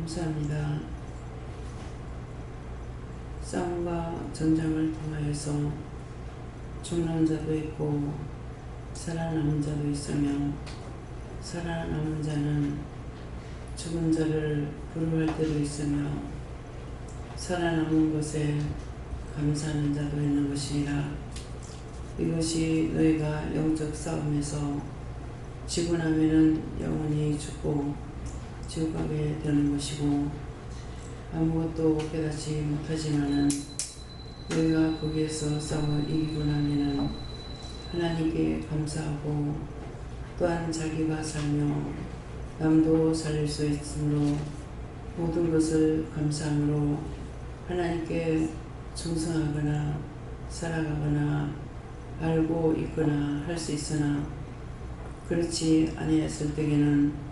감사합니다. 싸움과 전쟁을 통하여서 죽는 자도 있고 살아남은 자도 있으며, 살아남은 자는 죽은 자를 부르할 때도 있으며 살아남은 것에 감사하는 자도 있는 것이니라. 이것이 너희가 영적 싸움에서 지고 나면은 영원히 죽고 지옥 가게 되는 것이고, 아무것도 깨닫지 못하지만은 너희가 거기에서 싸워 이기고 나면은 하나님께 감사하고 또한 자기가 살며 남도 살릴 수 있으므로 모든 것을 감사함으로 하나님께 충성하거나 살아가거나 알고 있거나 할 수 있으나, 그렇지 아니했을 때에는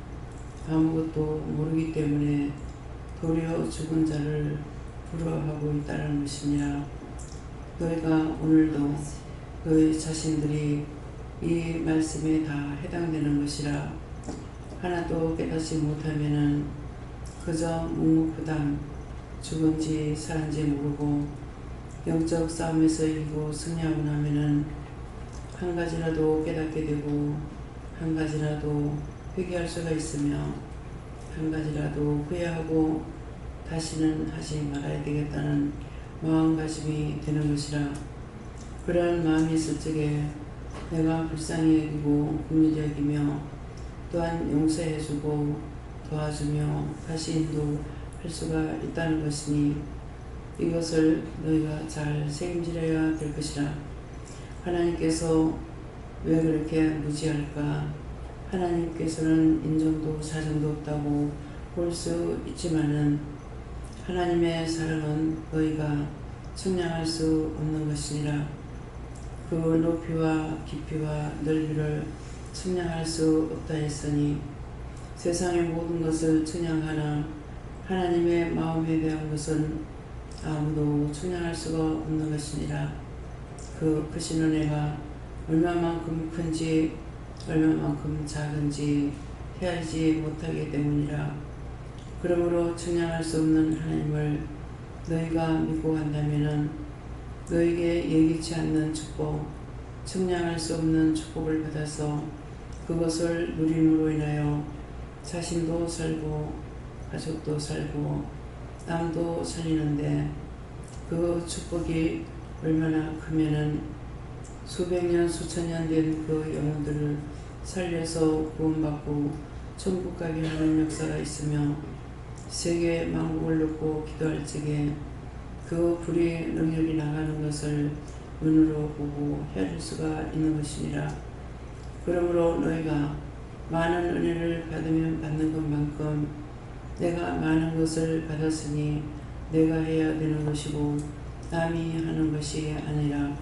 아무것도 모르기 때문에 도리어 죽은 자를 부러워하고 있다는 것이니라. 너희가 오늘도 너희 자신들이 이 말씀에 다 해당되는 것이라. 하나도 깨닫지 못하면은 그저 묵묵부당 죽은지 사는지 모르고 영적 싸움에서 이기고 승리하고 나면은 한 가지라도 깨닫게 되고 한 가지라도 회개할 수가 있으며 한 가지라도 후회하고 다시는 하지 말아야 되겠다는 마음가짐이 되는 것이라. 그러한 마음이 있을 적에 내가 불쌍히 여기고 긍휼히 여기며 또한 용서해주고 도와주며 다시 인도할 수가 있다는 것이니, 이것을 너희가 잘 책임지려야 될 것이라. 하나님께서 왜 그렇게 무지할까? 하나님께서는 인정도 사정도 없다고 볼 수 있지만은 하나님의 사랑은 너희가 측량할 수 없는 것이니라. 그 높이와 깊이와 넓이를 측량할 수 없다 했으니, 세상의 모든 것을 측량하나 하나님의 마음에 대한 것은 아무도 측량할 수가 없는 것이니라. 그 크신 은혜가 얼마만큼 큰지 얼마만큼 작은지 헤아리지 못하기 때문이라. 그러므로 측량할 수 없는 하나님을 너희가 믿고 간다면은 너희에게 예기치 않는 축복, 측량할 수 없는 축복을 받아서 그것을 누림으로 인하여 자신도 살고 가족도 살고 남도 살리는데, 그 축복이 얼마나 크면은 수백 년 수천 년 된 그 영혼들을 살려서 구원받고 천국 가게 하는 역사가 있으며, 세계 만국을 놓고 기도할 적에 그 불의 능력이 나가는 것을 눈으로 보고 헤아릴 수가 있는 것이니라. 그러므로 너희가 많은 은혜를 받으면 받는 것만큼 내가 많은 것을 받았으니 내가 해야 되는 것이고 남이 하는 것이 아니라.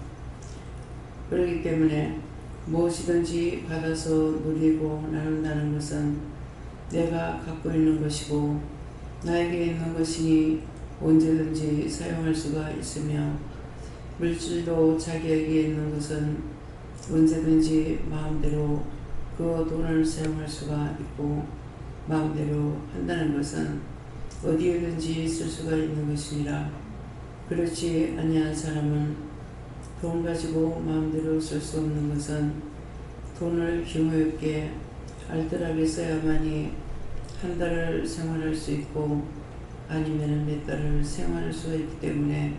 그렇기 때문에 무엇이든지 받아서 누리고 나눈다는 것은 내가 갖고 있는 것이고 나에게 있는 것이니 언제든지 사용할 수가 있으며, 물질도 자기에게 있는 것은 언제든지 마음대로 그 돈을 사용할 수가 있고 마음대로 한다는 것은 어디에든지 쓸 수가 있는 것이니라. 그렇지 아니한 사람은 돈 가지고 마음대로 쓸 수 없는 것은 돈을 규모있게 알뜰하게 써야만이 한 달을 생활할 수 있고 아니면 몇 달을 생활할 수가 있기 때문에,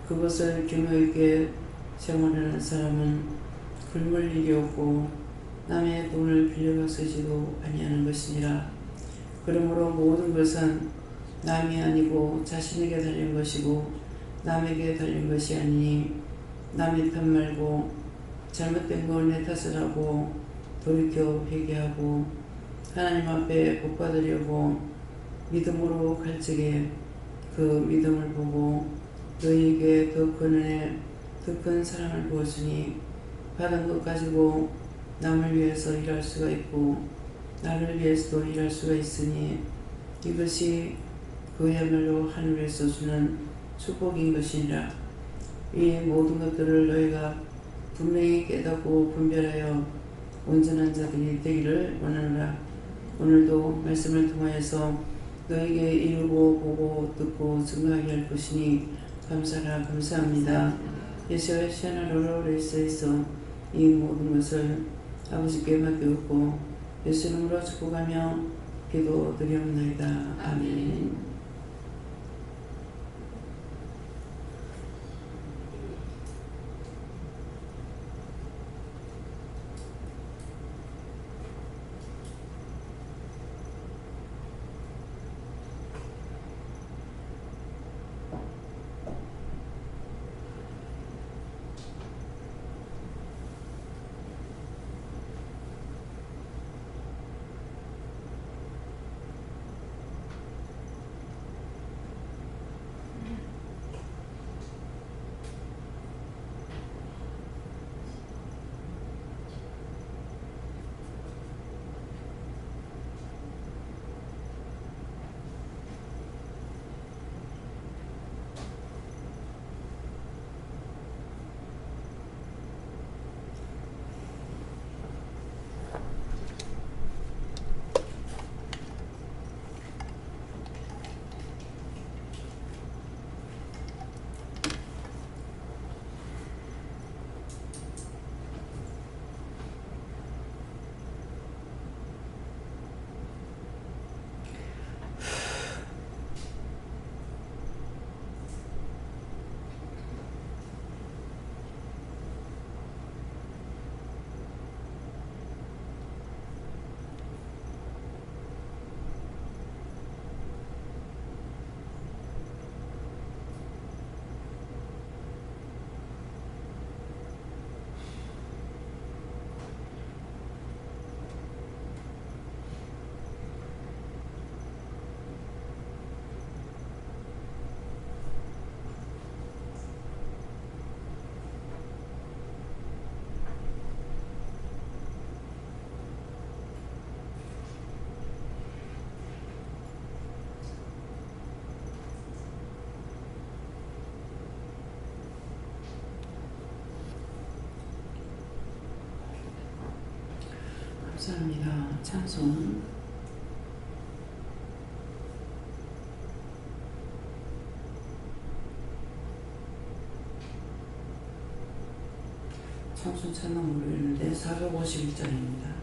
그것을 규모있게 생활하는 사람은 굶을 일이 없고 남의 돈을 빌려가 쓰지도 아니하는 것이니라. 그러므로 모든 것은 남이 아니고 자신에게 달린 것이고 남에게 달린 것이 아니니, 남의 탓 말고 잘못된 걸 내 탓을 하고 돌이켜 회개하고 하나님 앞에 복받으려고 믿음으로 갈 적에 그 믿음을 보고 너희에게 더 큰 은혜 더 큰 사랑을 부어주니, 받은 것 가지고 남을 위해서 일할 수가 있고 나를 위해서도 일할 수가 있으니, 이것이 그야말로 하늘에서 주는 축복인 것이니라. 이 모든 것들을 너희가 분명히 깨닫고 분별하여 온전한 자들이 되기를 원하노라. 오늘도 말씀을 통하여서 너에게 이루고 보고 듣고 증거하게 할 것이니 감사라 감사합니다. 예수의 시간을 오래오래 있어서 이 모든 것을 아버지께 맡기고 예수 이름으로 축복하며 기도드리옵나이다. 아멘. 감사합니다. 찬송 찬송 모르겠는데 451장입니다.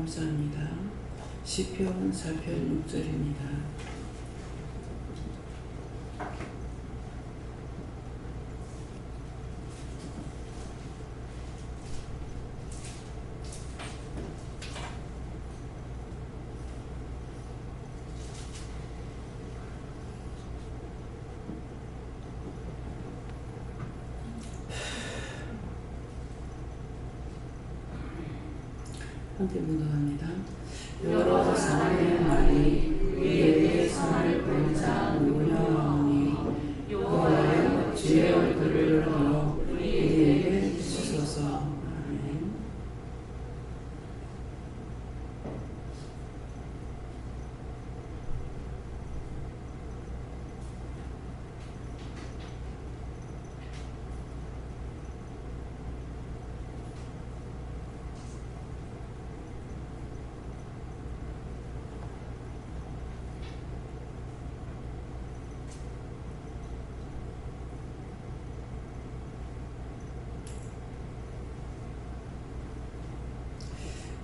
감사합니다. 시편 4편 6절입니다. 함께 묵상합니다. 여러 사람의 말이 우리에게 선을 보는 자 누구냐 하오니 여호와여 주의 얼굴을 들어 우리에게 비추소서. 아멘.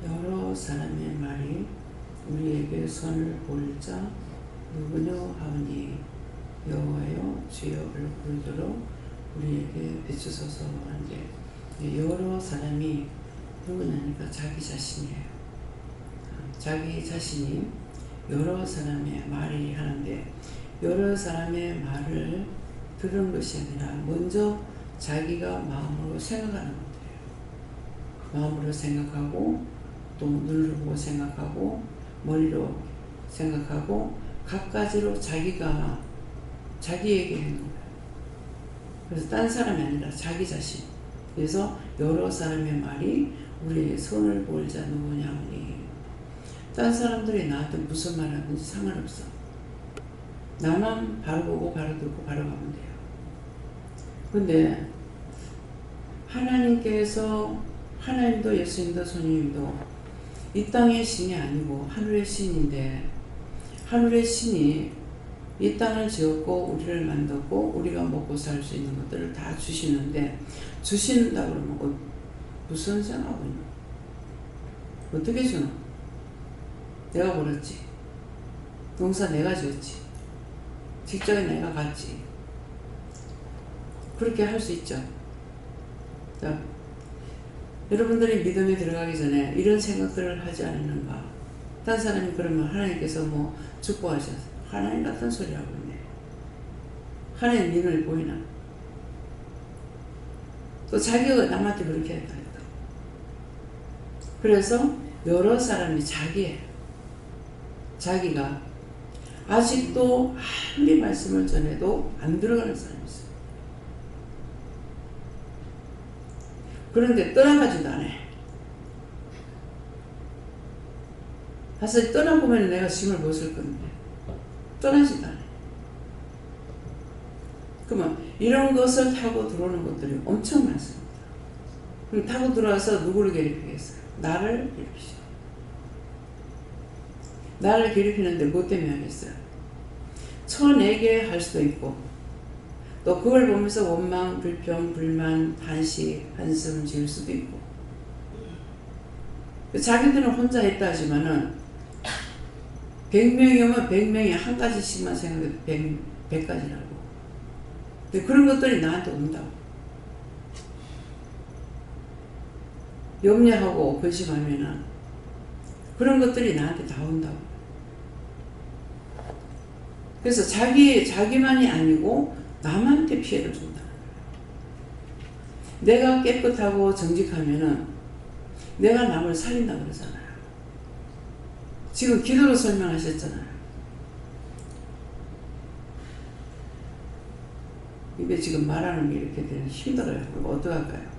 여러 사람의 말이 우리에게 선을 보일 자 누구냐 하오니 여호와여 주의 얼굴을 들어 우리에게 비추소서. 하는데 여러 사람이 누구냐니까 자기 자신이에요. 자기 자신이 여러 사람의 말이 하는데 여러 사람의 말을 들은 것이 아니라 먼저 자기가 마음으로 생각하는 것들이에요. 마음으로 생각하고 또 눈으로 보고 생각하고 머리로 생각하고 갖가지로 자기가 자기에게 하는 거예요. 그래서 딴 사람이 아니라 자기 자신. 그래서 여러 사람의 말이 우리의 손을 보일 자 누구냐 하니 딴 사람들이 나한테 무슨 말 하든지 상관없어. 나만 바로 보고 바로 듣고 바로 가면 돼요. 근데 하나님도 예수님도 성령님도 이 땅의 신이 아니고 하늘의 신인데 하늘의 신이 이 땅을 지었고 우리를 만들고 우리가 먹고 살 수 있는 것들을 다 주시는데 주신다 그러면 무슨 생각하고 있노? 어떻게 주노? 내가 벌었지. 농사 내가 지었지. 직장에 내가 갔지. 그렇게 할 수 있죠. 자, 여러분들이 믿음에 들어가기 전에 이런 생각들을 하지 않는가? 딴 사람이 그러면 하나님께서 뭐 축복하셨어. 하나님 같은 소리 하고 있네. 하나님 눈을 보이나? 또 자기가 남한테 그렇게 했다. 그래서 여러 사람이 자기가 아직도 아무리 말씀을 전해도 안 들어가는 사람이 있어요. 그런데 떠나가지도 않아. 사실 떠나보면 내가 짐을 못 쓸 건데 떠나지도 않아. 그러면 이런 것을 타고 들어오는 것들이 엄청 많습니다. 그럼 타고 들어와서 누구를 괴롭히겠어요? 나를 괴롭히죠. 나를 괴롭히는데 뭐 때문에 하겠어요? 쳐내게 할 수도 있고 또 그걸 보면서 원망, 불평, 불만, 탄식, 한숨 지을 수도 있고 자기들은 혼자 했다 하지만은 100명이 오면 100명이 한 가지씩만 생각해도 100가지라고. 근데 그런 것들이 나한테 온다고. 염려하고 근심하면은 그런 것들이 나한테 다 온다고. 그래서 자기만이 아니고 남한테 피해를 준다는 거예요. 내가 깨끗하고 정직하면은 내가 남을 살린다 그러잖아요. 지금 기도로 설명하셨잖아요. 입에 지금 말하는 게 이렇게 되면 힘들어요. 그럼 어떡할까요?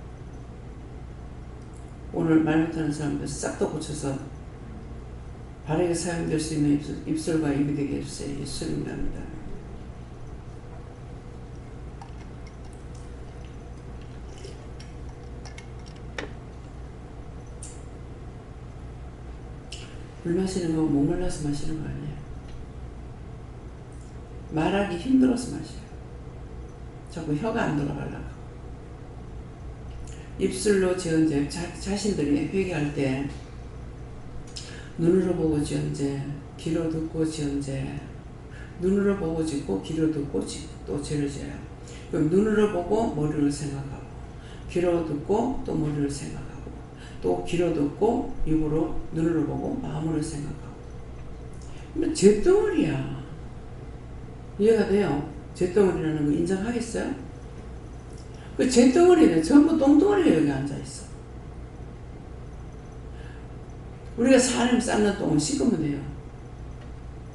오늘 말 못하는 사람들 싹 다 고쳐서 바르게 사용될 수 있는 입술과 입이 되게 해주세요. 예수님 갑니다. 물 마시는 건 목말라서 마시는 거 아니에요. 말하기 힘들어서 마셔요. 자꾸 혀가 안 돌아가려고. 입술로 지은죄, 자신들이 회개할 때 눈으로 보고 지은죄, 귀로 듣고 지은죄, 눈으로 보고 짓고 귀로 듣고 또 죄를 지어요. 그럼 눈으로 보고 머리를 생각하고 귀로 듣고 또 머리를 생각하고 또 귀로 듣고 입으로 눈으로 보고 마음으로 생각하고. 근데 죄덩어리야. 이해가 돼요? 죄덩어리라는 거 인정하겠어요? 그 죄덩어리는 전부 똥덩어리가 여기 앉아있어. 우리가 사람이 쌓는 똥을 씻으면 돼요.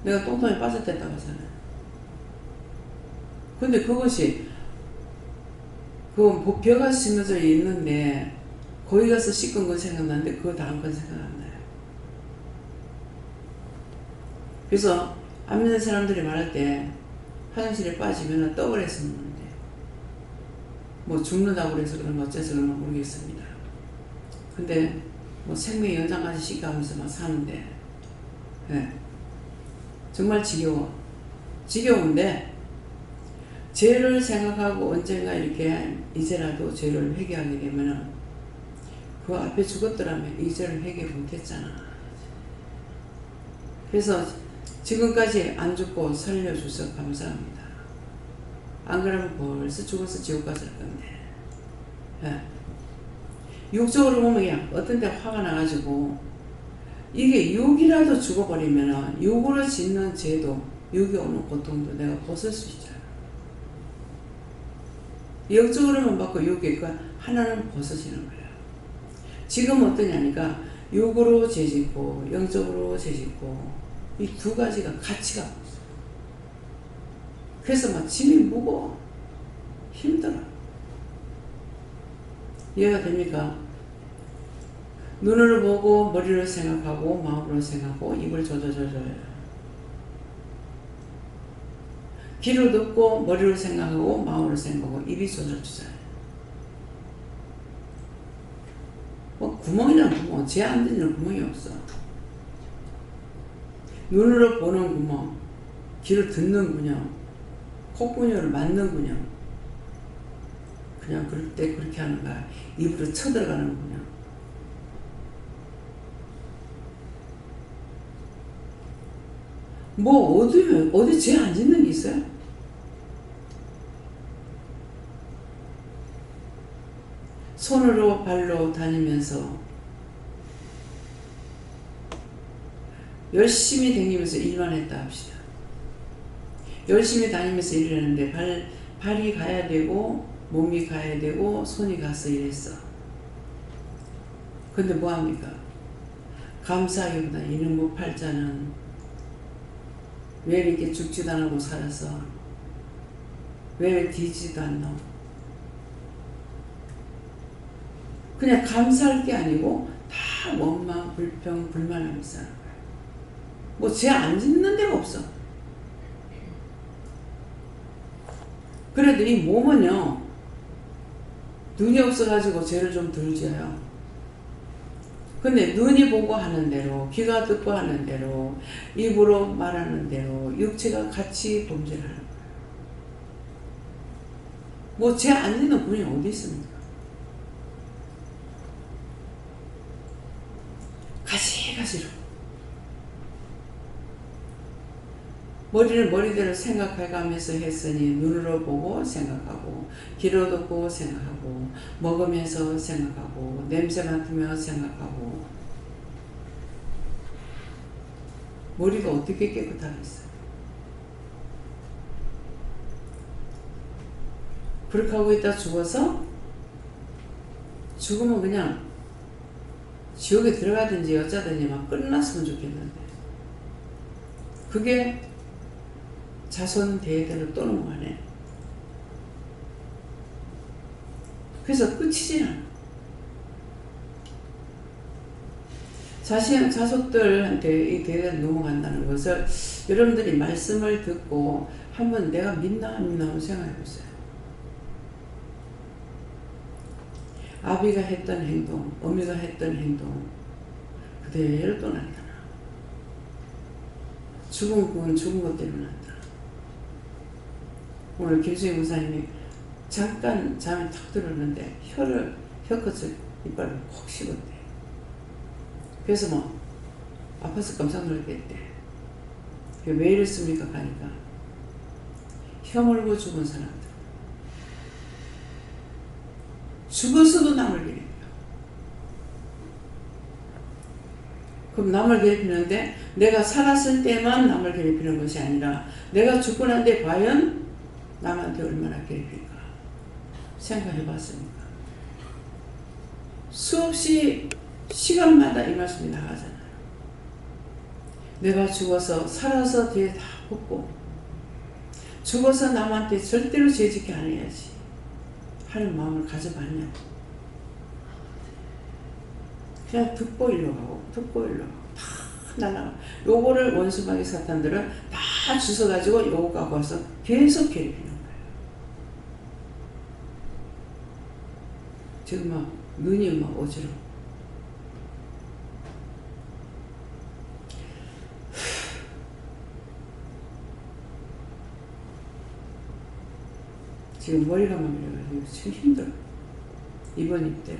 내가 똥통에 빠졌댔다고 하잖아요. 근데 그것이 그 벼가 심어져 있는데 거기 가서 씻은 건 생각나는데 그거 다음 건 생각 안 나요. 그래서 안 믿는 사람들이 말할 때 화장실에 빠지면 떡을 해서 먹는데 뭐 죽는다고 그래서 그런 어째서 그런 건 모르겠습니다. 근데 뭐 생명 연장까지 시켜가면서 막 사는데 네. 정말 지겨운데 죄를 생각하고 언젠가 이렇게 이제라도 죄를 회개하게 되면은 그 앞에 죽었더라면 이 죄를 회개 못했잖아. 그래서 지금까지 안 죽고 살려줘서 감사합니다. 안 그러면 벌써 죽어서 지옥 갔을 건데. 예. 육적으로 보면 그냥 어떤 때 화가 나가지고 이게 육이라도 죽어버리면 육으로 짓는 죄도 육이 오는 고통도 내가 벗을 수 있잖아. 영적으로만 받고 육이 하나는 벗어지는 거야. 지금 어떠냐니까 육으로 죄짓고 영적으로 죄짓고 이 두 가지가 같이 가고 있어. 그래서 막 짐이 무거워. 힘들어. 이해가 됩니까? 눈으로 보고 머리로 생각하고 마음으로 생각하고 입을 조져줘요. 귀로 듣고 머리로 생각하고 마음으로 생각하고 입이 조져주잖아요. 뭐 구멍이란 구멍, 죄 안 들리는 구멍이 없어. 눈으로 보는 구멍, 귀로 듣는 구녕, 콧구녕을 맞는 구녕. 그냥 그럴 때 그렇게 하는 거야. 입으로 쳐들어가는 구녕. 뭐 어디 죄 안 짓는 게 있어요? 손으로 발로 다니면서 열심히 다니면서 일만 했다 합시다. 열심히 다니면서 일을 했는데 발이 가야 되고 몸이 가야 되고 손이 가서 일했어. 근데 뭐합니까? 감사하기보다 이놈의 뭐 팔자는 왜 이렇게 죽지도 안 하고 살아서 왜 뒤지도 않노? 그냥 감사할 게 아니고 다 원망, 불평, 불만하면서 사는 거야. 뭐 죄 안 짓는 데가 없어. 그래도 이 몸은요, 눈이 없어가지고 죄를 좀 덜 지어요. 근데 눈이 보고 하는 대로, 귀가 듣고 하는 대로, 입으로 말하는 대로 육체가 같이 범죄를 하는 거예요. 뭐 죄 안 짓는 분이 어디 있습니까? 가시가시로 머리를 머리대로 생각해가면서 했으니 눈으로 보고 생각하고 귀로 듣고 생각하고 먹으면서 생각하고 냄새 맡으며 생각하고 머리가 어떻게 깨끗하겠어요? 그렇게 하고 있다 죽어서 죽으면 그냥 지옥에 들어가든지 어쩌든지 막 끝났으면 좋겠는데 그게 자손 대대로 또 넘어가네. 그래서 끝이지 않아. 자속들한테 이 대대로 넘어간다는 것을 여러분들이 말씀을 듣고 한번 내가 믿나 안 믿나 한번 생각해 보세요. 아비가 했던 행동, 어미가 했던 행동 그대로 또 나타나. 죽은 건 죽은 것대로 나타나. 오늘 김수희 목사님이 잠깐 잠이 탁 들었는데 혀끝을 이빨을 콕 씹었대. 그래서 뭐 아파서 깜짝 놀랐대. 왜 이랬습니까? 가니까 혀 물고 죽은 사람들 죽어서도 남을 괴롭혀. 그럼 남을 괴롭히는데 내가 살았을 때만 남을 괴롭히는 것이 아니라 내가 죽고 난 뒤에 과연 남한테 얼마나 괴롭힐까 생각해 봤습니까? 수없이 시간마다 이 말씀이 나가잖아요. 내가 죽어서 살아서 뒤에 다 벗고 죽어서 남한테 절대로 죄짓게 안 해야지 하는 마음을 가져봤냐. 그냥 듣고 일로 가고 듣고 일로 가고 다 날아가. 요거를 원수마귀 사탄들은 다 주워가지고 요거 갖고 와서 계속 괴롭히는 거예요. 지금 막 눈이 막 어지러워. 지금 머리가 막 밀려가지고 지금 힘들어. 이번 입대로.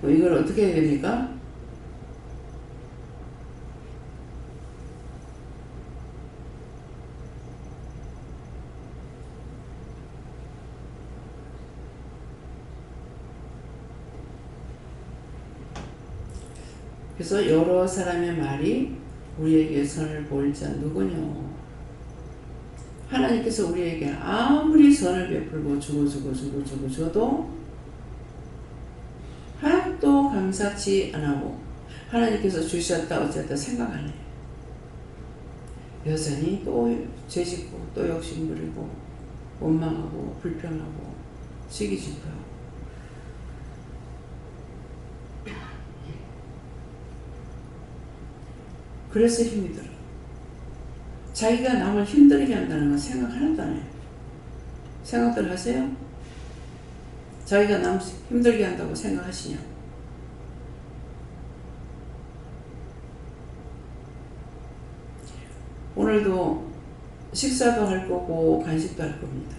이걸 어떻게 해야 됩니까? 그래서 여러 사람의 말이 우리에게 선을 보일 자 누구뇨? 하나님께서 우리에게 아무리 선을 베풀고 주고 줘도 하나도 감사치 안하고 하나님께서 주셨다 어쨌다 생각 안 해요. 여전히 또 죄짓고 또 욕심부리고 원망하고 불평하고 시기질투하고. 그래서 힘이 들어. 자기가 남을 힘들게 한다는 건 생각 하나도 안 해요. 생각들 하세요? 자기가 남 힘들게 한다고 생각하시냐? 오늘도 식사도 할 거고 간식도 할 겁니다.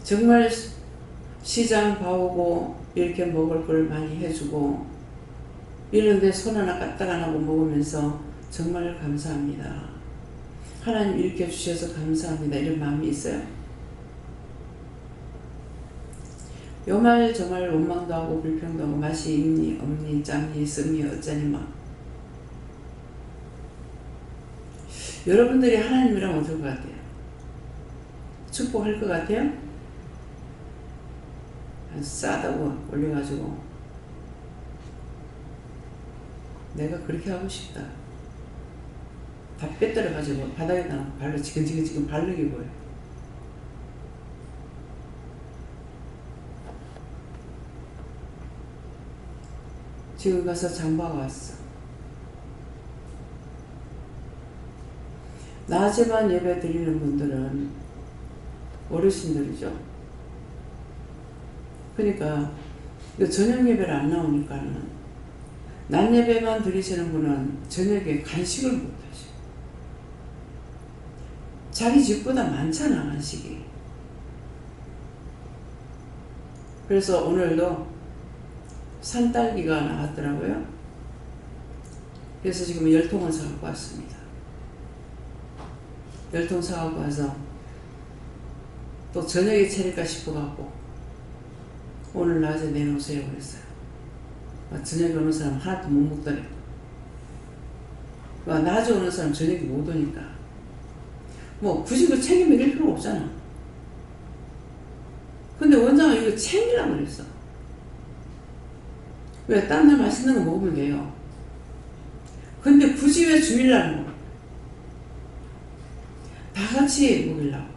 정말 시장 봐오고 이렇게 먹을 걸 많이 해주고 이런데 손 하나 까딱 안 하고 먹으면서 정말 감사합니다. 하나님 이렇게 주셔서 감사합니다. 이런 마음이 있어요? 요 말 저 말 원망도 하고 불평도 하고 맛이 있니 없니 짬니 씁니 어쩌니 막. 여러분들이 하나님이랑 어떨 것 같아요? 축복할 것 같아요? 싸다고 올려가지고 내가 그렇게 하고 싶다. 다 빼뜨려가지고 바닥에다 발로 지금 바르게 보여. 지금 가서 장봐가 왔어. 낮에만 예배 드리는 분들은 어르신들이죠. 그러니까 저녁 예배를 안 나오니까는 낮 예배만 드리시는 분은 저녁에 간식을 못 하셔. 자기 집보다 많잖아, 간식이. 그래서 오늘도 산딸기가 나왔더라고요. 그래서 지금 10통을 사갖고 왔습니다. 10통 사갖고 와서 또 저녁에 차릴까 싶어갖고 오늘 낮에 내놓으세요 그랬어요. 저녁에 오는 사람 하나도 못 먹더래. 낮에 오는 사람 저녁에 못 오니까 뭐 굳이 그 챙겨 먹일 필요 없잖아. 근데 원장은 이거 챙기라고 그랬어. 왜? 딴 날 맛있는 거 먹으면 돼요. 근데 굳이 왜 주일날 먹어? 다 같이 먹으려고.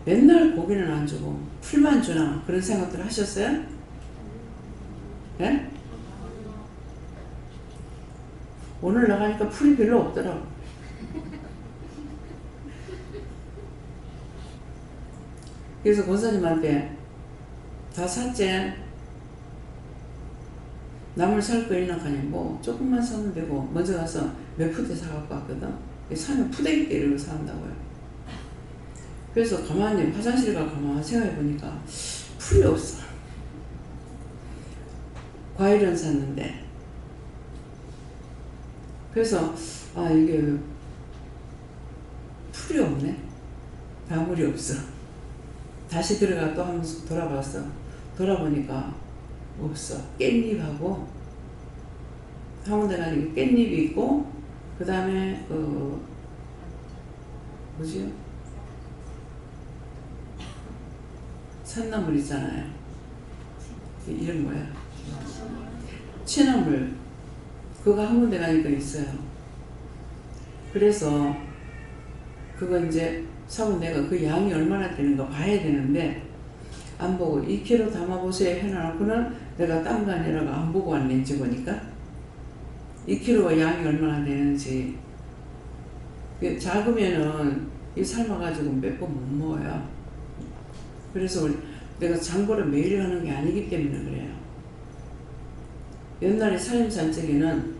맨날 고기는 안 주고 풀만 주나 그런 생각들 하셨어요? 예? 오늘 나가니까 풀이 별로 없더라고. 그래서 권사님한테 다 샀지? 나물 살 거 있나 하니 뭐 조금만 사면 되고 먼저 가서 몇 푸대 사갖고 왔거든. 사면 푸대기 때 이러고 산다고요. 그래서 가만히 화장실 가 가만히 생각해보니까 풀이 없어. 과일은 샀는데 그래서 이게 풀이 없네. 나물이 없어. 다시 들어가 또 한번 돌아봤어. 돌아보니까 없어. 깻잎하고 한군데 가니까 깻잎이 있고 그 다음에 뭐지? 산나물 있잖아요. 이름 뭐야? 취나물. 그거 한 군데 가니까 있어요. 그래서 그거 이제 사고 내가 그 양이 얼마나 되는가 봐야 되는데 안 보고 2kg 담아보세요 해놔놓고는 내가 딴 거 아니라고 안 보고 왔네. 이제 보니까 2kg가 양이 얼마나 되는지. 작으면은 이 삶아가지고 몇 번 못 먹어요. 그래서 내가 장보를 매일 하는 게 아니기 때문에 그래요. 옛날에 살림산적에는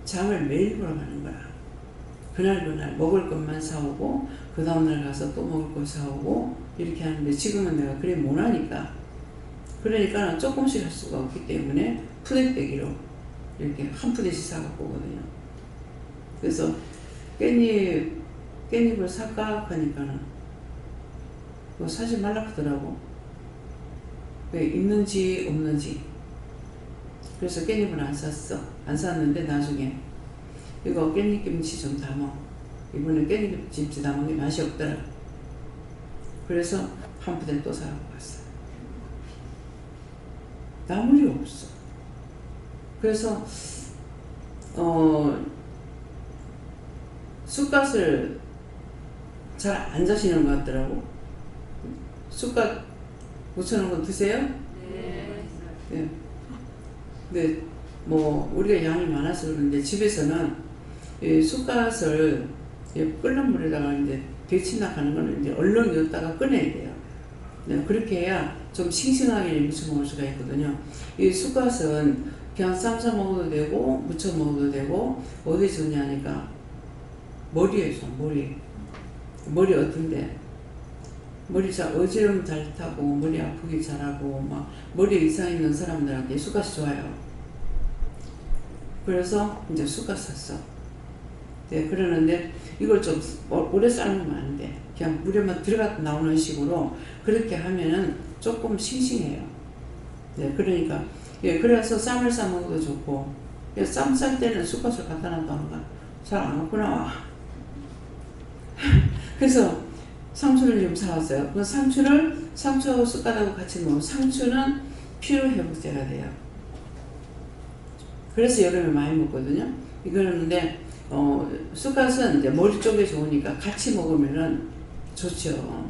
장을 매일 보러 가는 거야. 그날 먹을 것만 사오고 그 다음날 가서 또 먹을 것 사오고 이렇게 하는데 지금은 내가 그래 못하니까 그러니까 조금씩 할 수가 없기 때문에 푸대빼기로 이렇게 한 푸대씩 사갖고 오거든요. 그래서 깻잎을 살까 하니까는 그거 사지 말라 하더라고. 왜 있는지 없는지. 그래서 깻잎을 안 샀어. 안 샀는데 나중에 이거 깻잎김치 좀 담아. 이번에 깻잎김치 담은 게 맛이 없더라. 그래서 한 푸대 또 사갖고 왔어. 나물이 없어. 그래서 쑥갓을 잘 안 자시는 것 같더라고. 쑥갓 묻혀놓은 거 드세요? 네. 네. 근데 뭐 우리가 양이 많아서 그런데 집에서는 이 쑥갓을 끓는 물에다가 이제 데치나 하는 거는 이제 얼른 넣었다가 꺼내야 돼요. 네, 그렇게 해야 좀 싱싱하게 무쳐 먹을 수가 있거든요. 이 쑥갓은 그냥 삶아 먹어도 되고 무쳐 먹어도 되고 어디 좋냐니까 머리에 줘. 머리 어떤데 머리 잘 어지러움 잘 타고 머리 아프기 잘하고 막 머리 이상 있는 사람들한테 쑥갓이 좋아요. 그래서 이제 쑥갓 샀어. 네, 그러는데 이걸 좀 오래 삶으면 안 돼. 그냥 물에만 들어가 나오는 식으로 그렇게 하면은 조금 싱싱해요. 네, 그러니까 그래서 쌈을 싸 먹어도 좋고 쌈 쌀 때는 쑥갓을 갖다 놨다가 잘 안 갖고 나와. 그래서 상추를 좀 사왔어요. 그 상추하고 쑥갓하고 같이 먹으면 상추는 피로 회복제가 돼요. 그래서 여름에 많이 먹거든요. 이거는데 쑥갓은 이제 머리 쪽에 좋으니까 같이 먹으면은 좋죠.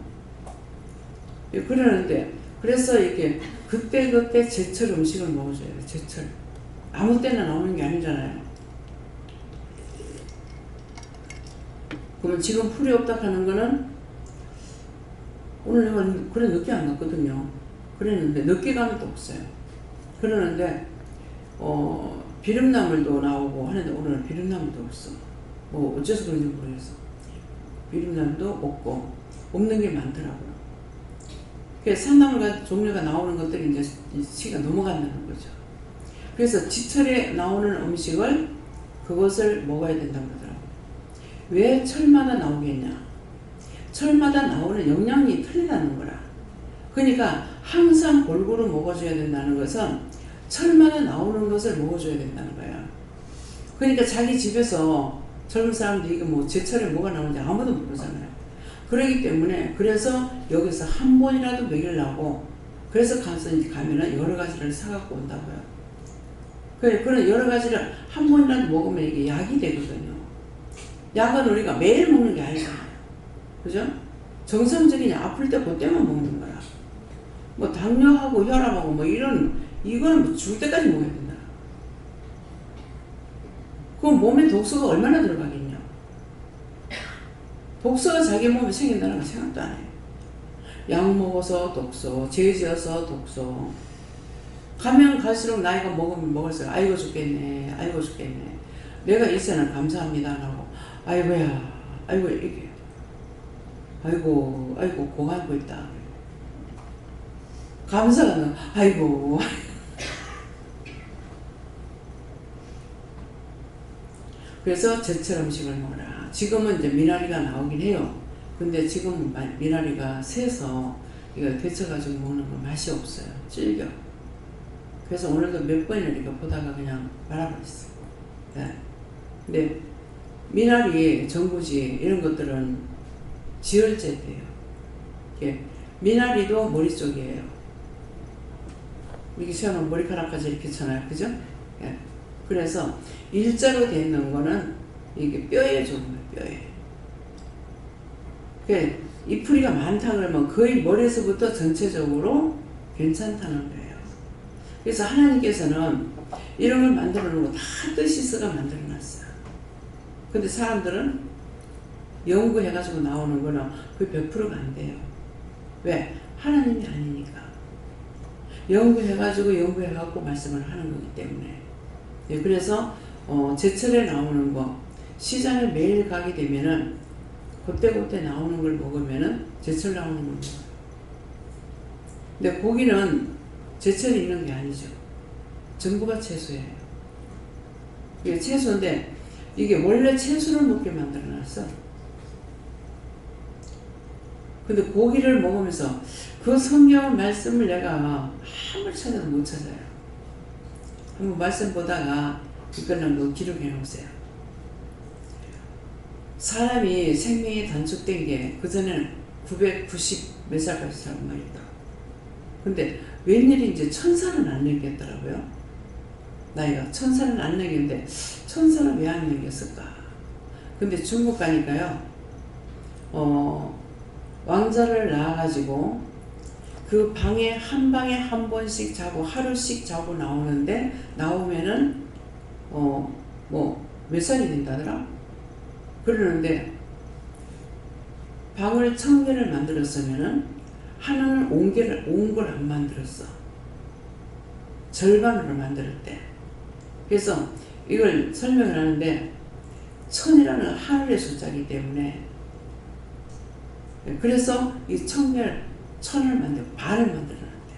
그러는데 그래서 이렇게 그때 제철 음식을 먹어줘야 돼요. 제철. 아무 때나 나오는 게 아니잖아요. 그러면 지금 풀이 없다 하는 거는 오늘 그래 늦게 안 갔거든요. 그랬는데 늦게 가면 또 없어요. 그러는데 비름나물도 나오고 하는데 오늘은 비름나물도 없어. 뭐 어째서 그런지 모르겠어. 비름나물도 없고 없는 게 많더라고요. 그래서 산나물 종류가 나오는 것들이 이제 시가 넘어간다는 거죠. 그래서 지철에 나오는 음식을 그것을 먹어야 된다고 그러더라고요. 왜 철마다 나오겠냐? 철마다 나오는 영양이 틀리다는 거라. 그러니까 항상 골고루 먹어줘야 된다는 것은 철마다 나오는 것을 먹어줘야 된다는 거야. 그러니까 자기 집에서 젊은 사람들이 이거 뭐 제철에 뭐가 나오는지 아무도 모르잖아요. 그렇기 때문에 그래서 여기서 한 번이라도 먹이려고 그래서 가면은 여러 가지를 사갖고 온다고요. 그런 여러 가지를 한 번이라도 먹으면 이게 약이 되거든요. 약은 우리가 매일 먹는 게 아니잖아요. 그죠? 정상적인 아플 때 그때만 먹는 거야. 뭐 당뇨하고 혈압하고 뭐 이거는 뭐 죽을 때까지 먹어야 된다. 그럼 몸에 독소가 얼마나 들어가겠냐? 독소가 자기 몸에 생긴다는 건 생각도 안 해요. 약 먹어서 독소, 제지어서 독소. 가면 갈수록 나이가 먹으면 먹을수록 아이고 죽겠네, 아이고 죽겠네. 내가 일생을 감사합니다 하고 아이고야, 아이고 이게, 아이고 고가고 있다. 감사가 아이고. 그래서 제철 음식을 먹어라. 지금은 이제 미나리가 나오긴 해요. 근데 지금 미나리가 새서 이거 데쳐가지고 먹는 건 맛이 없어요. 질겨. 그래서 오늘도 몇 번이나 이렇게 보다가 그냥 말아버렸어요. 네. 근데 미나리, 전구지 이런 것들은 지혈제예요. 미나리도 머리 쪽이에요. 이렇게 세워놓으면 머리카락까지 이렇게 쳐놔요. 그죠? 예. 그래서 일자로 돼 있는 거는 이게 뼈에 좋은 거예요. 뼈에. 이 풀이가 많다 그러면 거의 머리에서부터 전체적으로 괜찮다는 거예요. 그래서 하나님께서는 이런 걸 만들어 놓은 거 다 뜻이 있어가 만들어 놨어요. 근데 사람들은 연구해가지고 나오는 거는 거의 100%가 안 돼요. 왜? 하나님이 아니니까. 연구해갖고 말씀을 하는 거기 때문에. 예, 그래서 제철에 나오는 거, 시장에 매일 가게 되면은 그때 나오는 걸 먹으면은 제철 나오는 걸 먹어요. 근데 고기는 제철이 있는 게 아니죠. 전부가 채소예요. 이게 채소인데 이게 원래 채소를 먹게 만들어놨어. 근데 고기를 먹으면서 그 성경 말씀을 내가 아무리 찾아도 못 찾아요. 한번 말씀 보다가 이거는 뭐 기록해 놓으세요. 사람이 생명이 단축된 게 그전에는 990 몇 살까지 살고 말이다. 근데 웬일인지 천사는 안 남겼더라고요. 나이가 천사는 안 남겼는데 천사는 왜 안 남겼을까? 근데 중국 가니까요. 왕자를 낳아가지고 그 방에 한 번씩 자고 하루씩 자고 나오는데 나오면은 뭐 몇 살이 된다더라? 그러는데 방을 1000개를 만들었으면은 하나는 온 걸 안 만들었어. 절반으로 만들었대. 그래서 이걸 설명을 하는데 1000이라는 하늘의 숫자이기 때문에 그래서 이 1000을 만들고 반을 만들어놨대.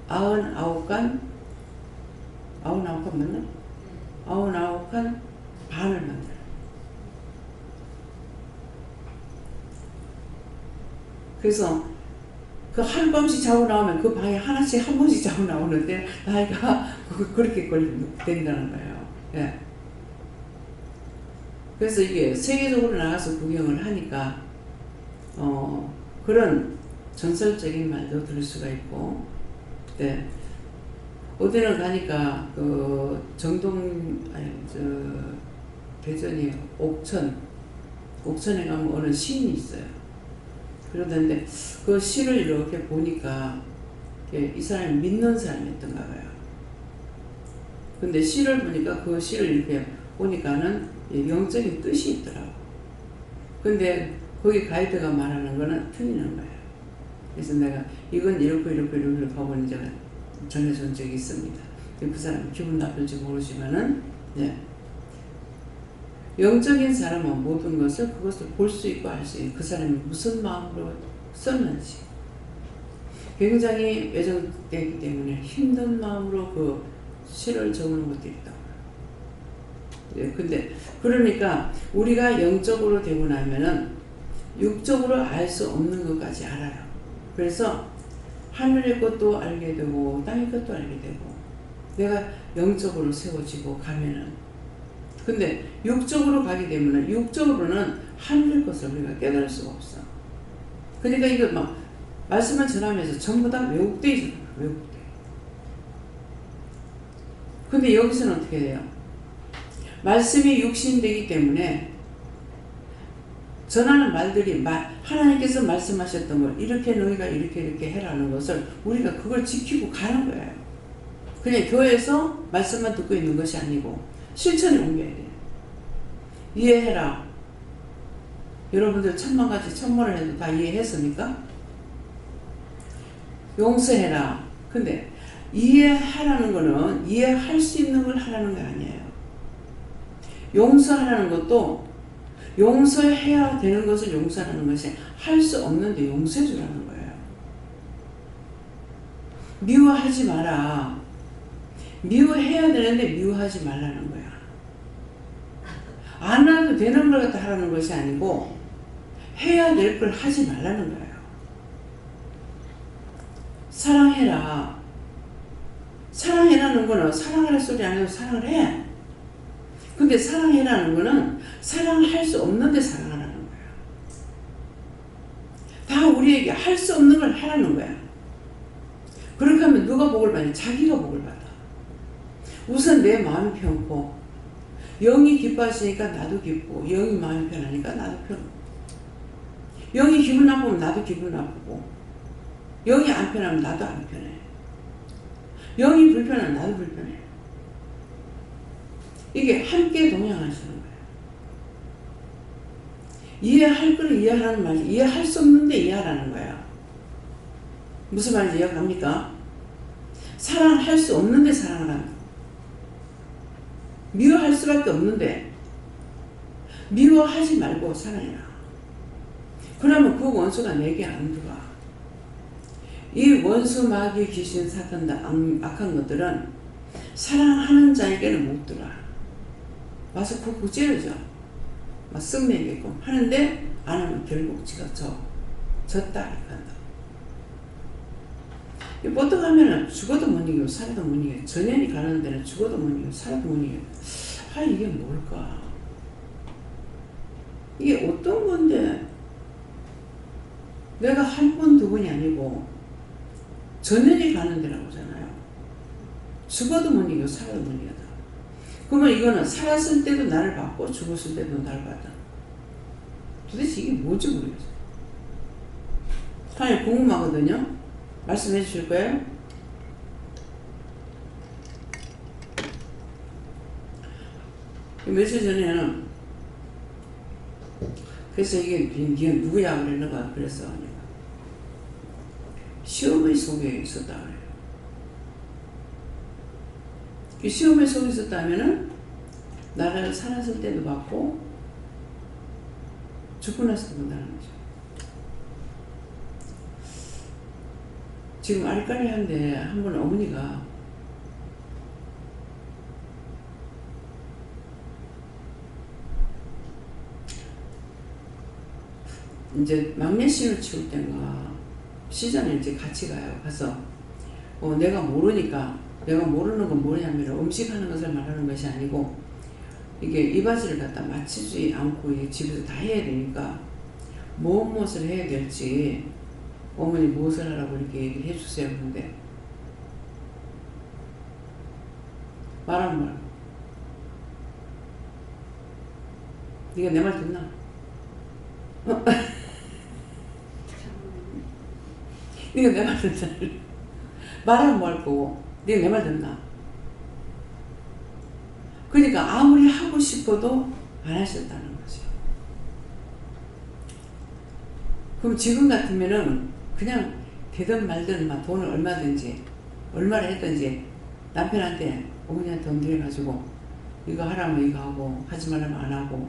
99간 맞나? 99간 반을 만들어. 그래서 그 하룻밤씩 자고 나오면 그 방에 하나씩 한 번씩 자고 나오는데 나이가 그렇게 된다는 거예요. 예. 그래서 이게 세계적으로 나가서 구경을 하니까 그런 전설적인 말도 들을 수가 있고, 네. 어디는 가니까 대전이 옥천에 가면 어느 시인이 있어요. 그러던데 그 시를 이렇게 보니까 이 사람이 믿는 사람이었던가 봐요. 근데 시를 보니까 그 시를 이렇게 보니까는 영적인 뜻이 있더라고. 근데 거기 가이드가 말하는 거는 틀리는 거예요. 그래서 내가 이건 이렇게 가보니 제가 전해준 적이 있습니다. 그 사람이 기분 나쁠지 모르지만은, 네. 영적인 사람은 모든 것을 그것을 볼 수 있고 알 수 있는 그 사람이 무슨 마음으로 썼는지 굉장히 애정되기 때문에 힘든 마음으로 그 시를 적는 것도 있다고. 네, 근데 그러니까 우리가 영적으로 되고 나면은 육적으로 알 수 없는 것까지 알아요. 그래서 하늘의 것도 알게 되고 땅의 것도 알게 되고 내가 영적으로 세워지고 가면은, 근데 육적으로 가게 되면은 육적으로는 하늘의 것을 우리가 깨달을 수가 없어. 그러니까 이거 막 말씀을 전하면서 전부 다 왜곡돼 있어요. 왜곡돼. 근데 여기서는 어떻게 돼요? 말씀이 육신되기 때문에 전하는 말들이 하나님께서 말씀하셨던 걸 이렇게 너희가 이렇게 해라는 것을 우리가 그걸 지키고 가는 거예요. 그냥 교회에서 말씀만 듣고 있는 것이 아니고 실천에 옮겨야 돼요. 이해해라. 여러분들 1000만가지 천문을 해도 다 이해했습니까? 용서해라. 근데 이해하라는 거는 이해할 수 있는 걸 하라는 게 아니에요. 용서하라는 것도 용서해야 되는 것을 용서하는 것이 할 수 없는데 용서해 주라는 거예요. 미워하지 마라. 미워해야 되는데 미워하지 말라는 거야. 안 해도 되는 걸 갖다 하라는 것이 아니고 해야 될 걸 하지 말라는 거예요. 사랑해라. 사랑해라는 거는 사랑하라 소리 안 해도 사랑을 해. 근데 사랑해라는 거는 사랑할 수 없는데 사랑하라는 거야. 다 우리에게 할 수 없는 걸 하라는 거야. 그렇게 하면 누가 복을 받냐? 자기가 복을 받아. 우선 내 마음이 편고 영이 기뻐하시니까 나도 기쁘고 영이 마음이 편하니까 나도 편하고 영이 기분 나쁘면 나도 기분 나쁘고 영이 안 편하면 나도 안 편해. 영이 불편하면 나도 불편해. 이게 함께 동행하시는 거예요. 이해할 거를 이해하라는 말이 이해할 수 없는데 이해하라는 거야. 무슨 말인지 이해갑니까? 사랑할 수 없는데 사랑을 한다. 미워할 수밖에 없는데 미워하지 말고 사랑해라. 그러면 그 원수가 내게 안 들어와. 이 원수, 마귀, 귀신, 사탄 등 악한 것들은 사랑하는 자에게는 못 들어와. 와서 쿡쿡 찌르죠. 막 썩내게끔 하는데 안 하면 결국 지가 졌다 이렇게 한다. 보통 하면은 죽어도 못 이기고 살아도 못 이겨. 전현이 가는 데는 죽어도 못 이기고 살아도 못 이겨. 아, 이게 뭘까? 이게 어떤 건데 내가 한 번, 두 번이 아니고 전현이 가는 데라고 하잖아요. 죽어도 못 이기고 살아도 못 이겨다. 그러면 이거는 살았을 때도 나를 받고 죽었을 때도 나를 받다. 도대체 이게 뭔지 모르겠어요. 하나님 궁금하거든요. 말씀해 주실 거예요? 며칠 전에는 그래서 이게 네가 누구야 그랬는가 그래서 시어머니 속에 있었다 그래요. 그 시어머니 속에 있었다면은 나를 살았을 때도 받고 죽고 나서도 본다는 거죠. 지금 아리까리한데 한 번 어머니가 이제 막내 신을 치울 때인가 시장에 이제 같이 가요. 가서 내가 모르니까 내가 모르는 건 뭐냐면 음식하는 것을 말하는 것이 아니고 이게 이 바지를 갖다 맞추지 않고 집에서 다 해야 되니까 무엇을 해야 될지 어머니 무엇을 하라고 이렇게 얘기해 주세요. 근데 말하는 말 네가 내 말 듣나? 네가 내 말 듣나? 말하면 뭐 할 거고 네가 내 말 듣나? 그러니까 아무리 하고 싶어도 안 하셨다는 거죠. 그럼 지금 같으면은 그냥 되든 말든 막 돈을 얼마를 했든지 남편한테 어머니한테 돈 들여가지고 이거 하라면 이거 하고 하지 말라면 안 하고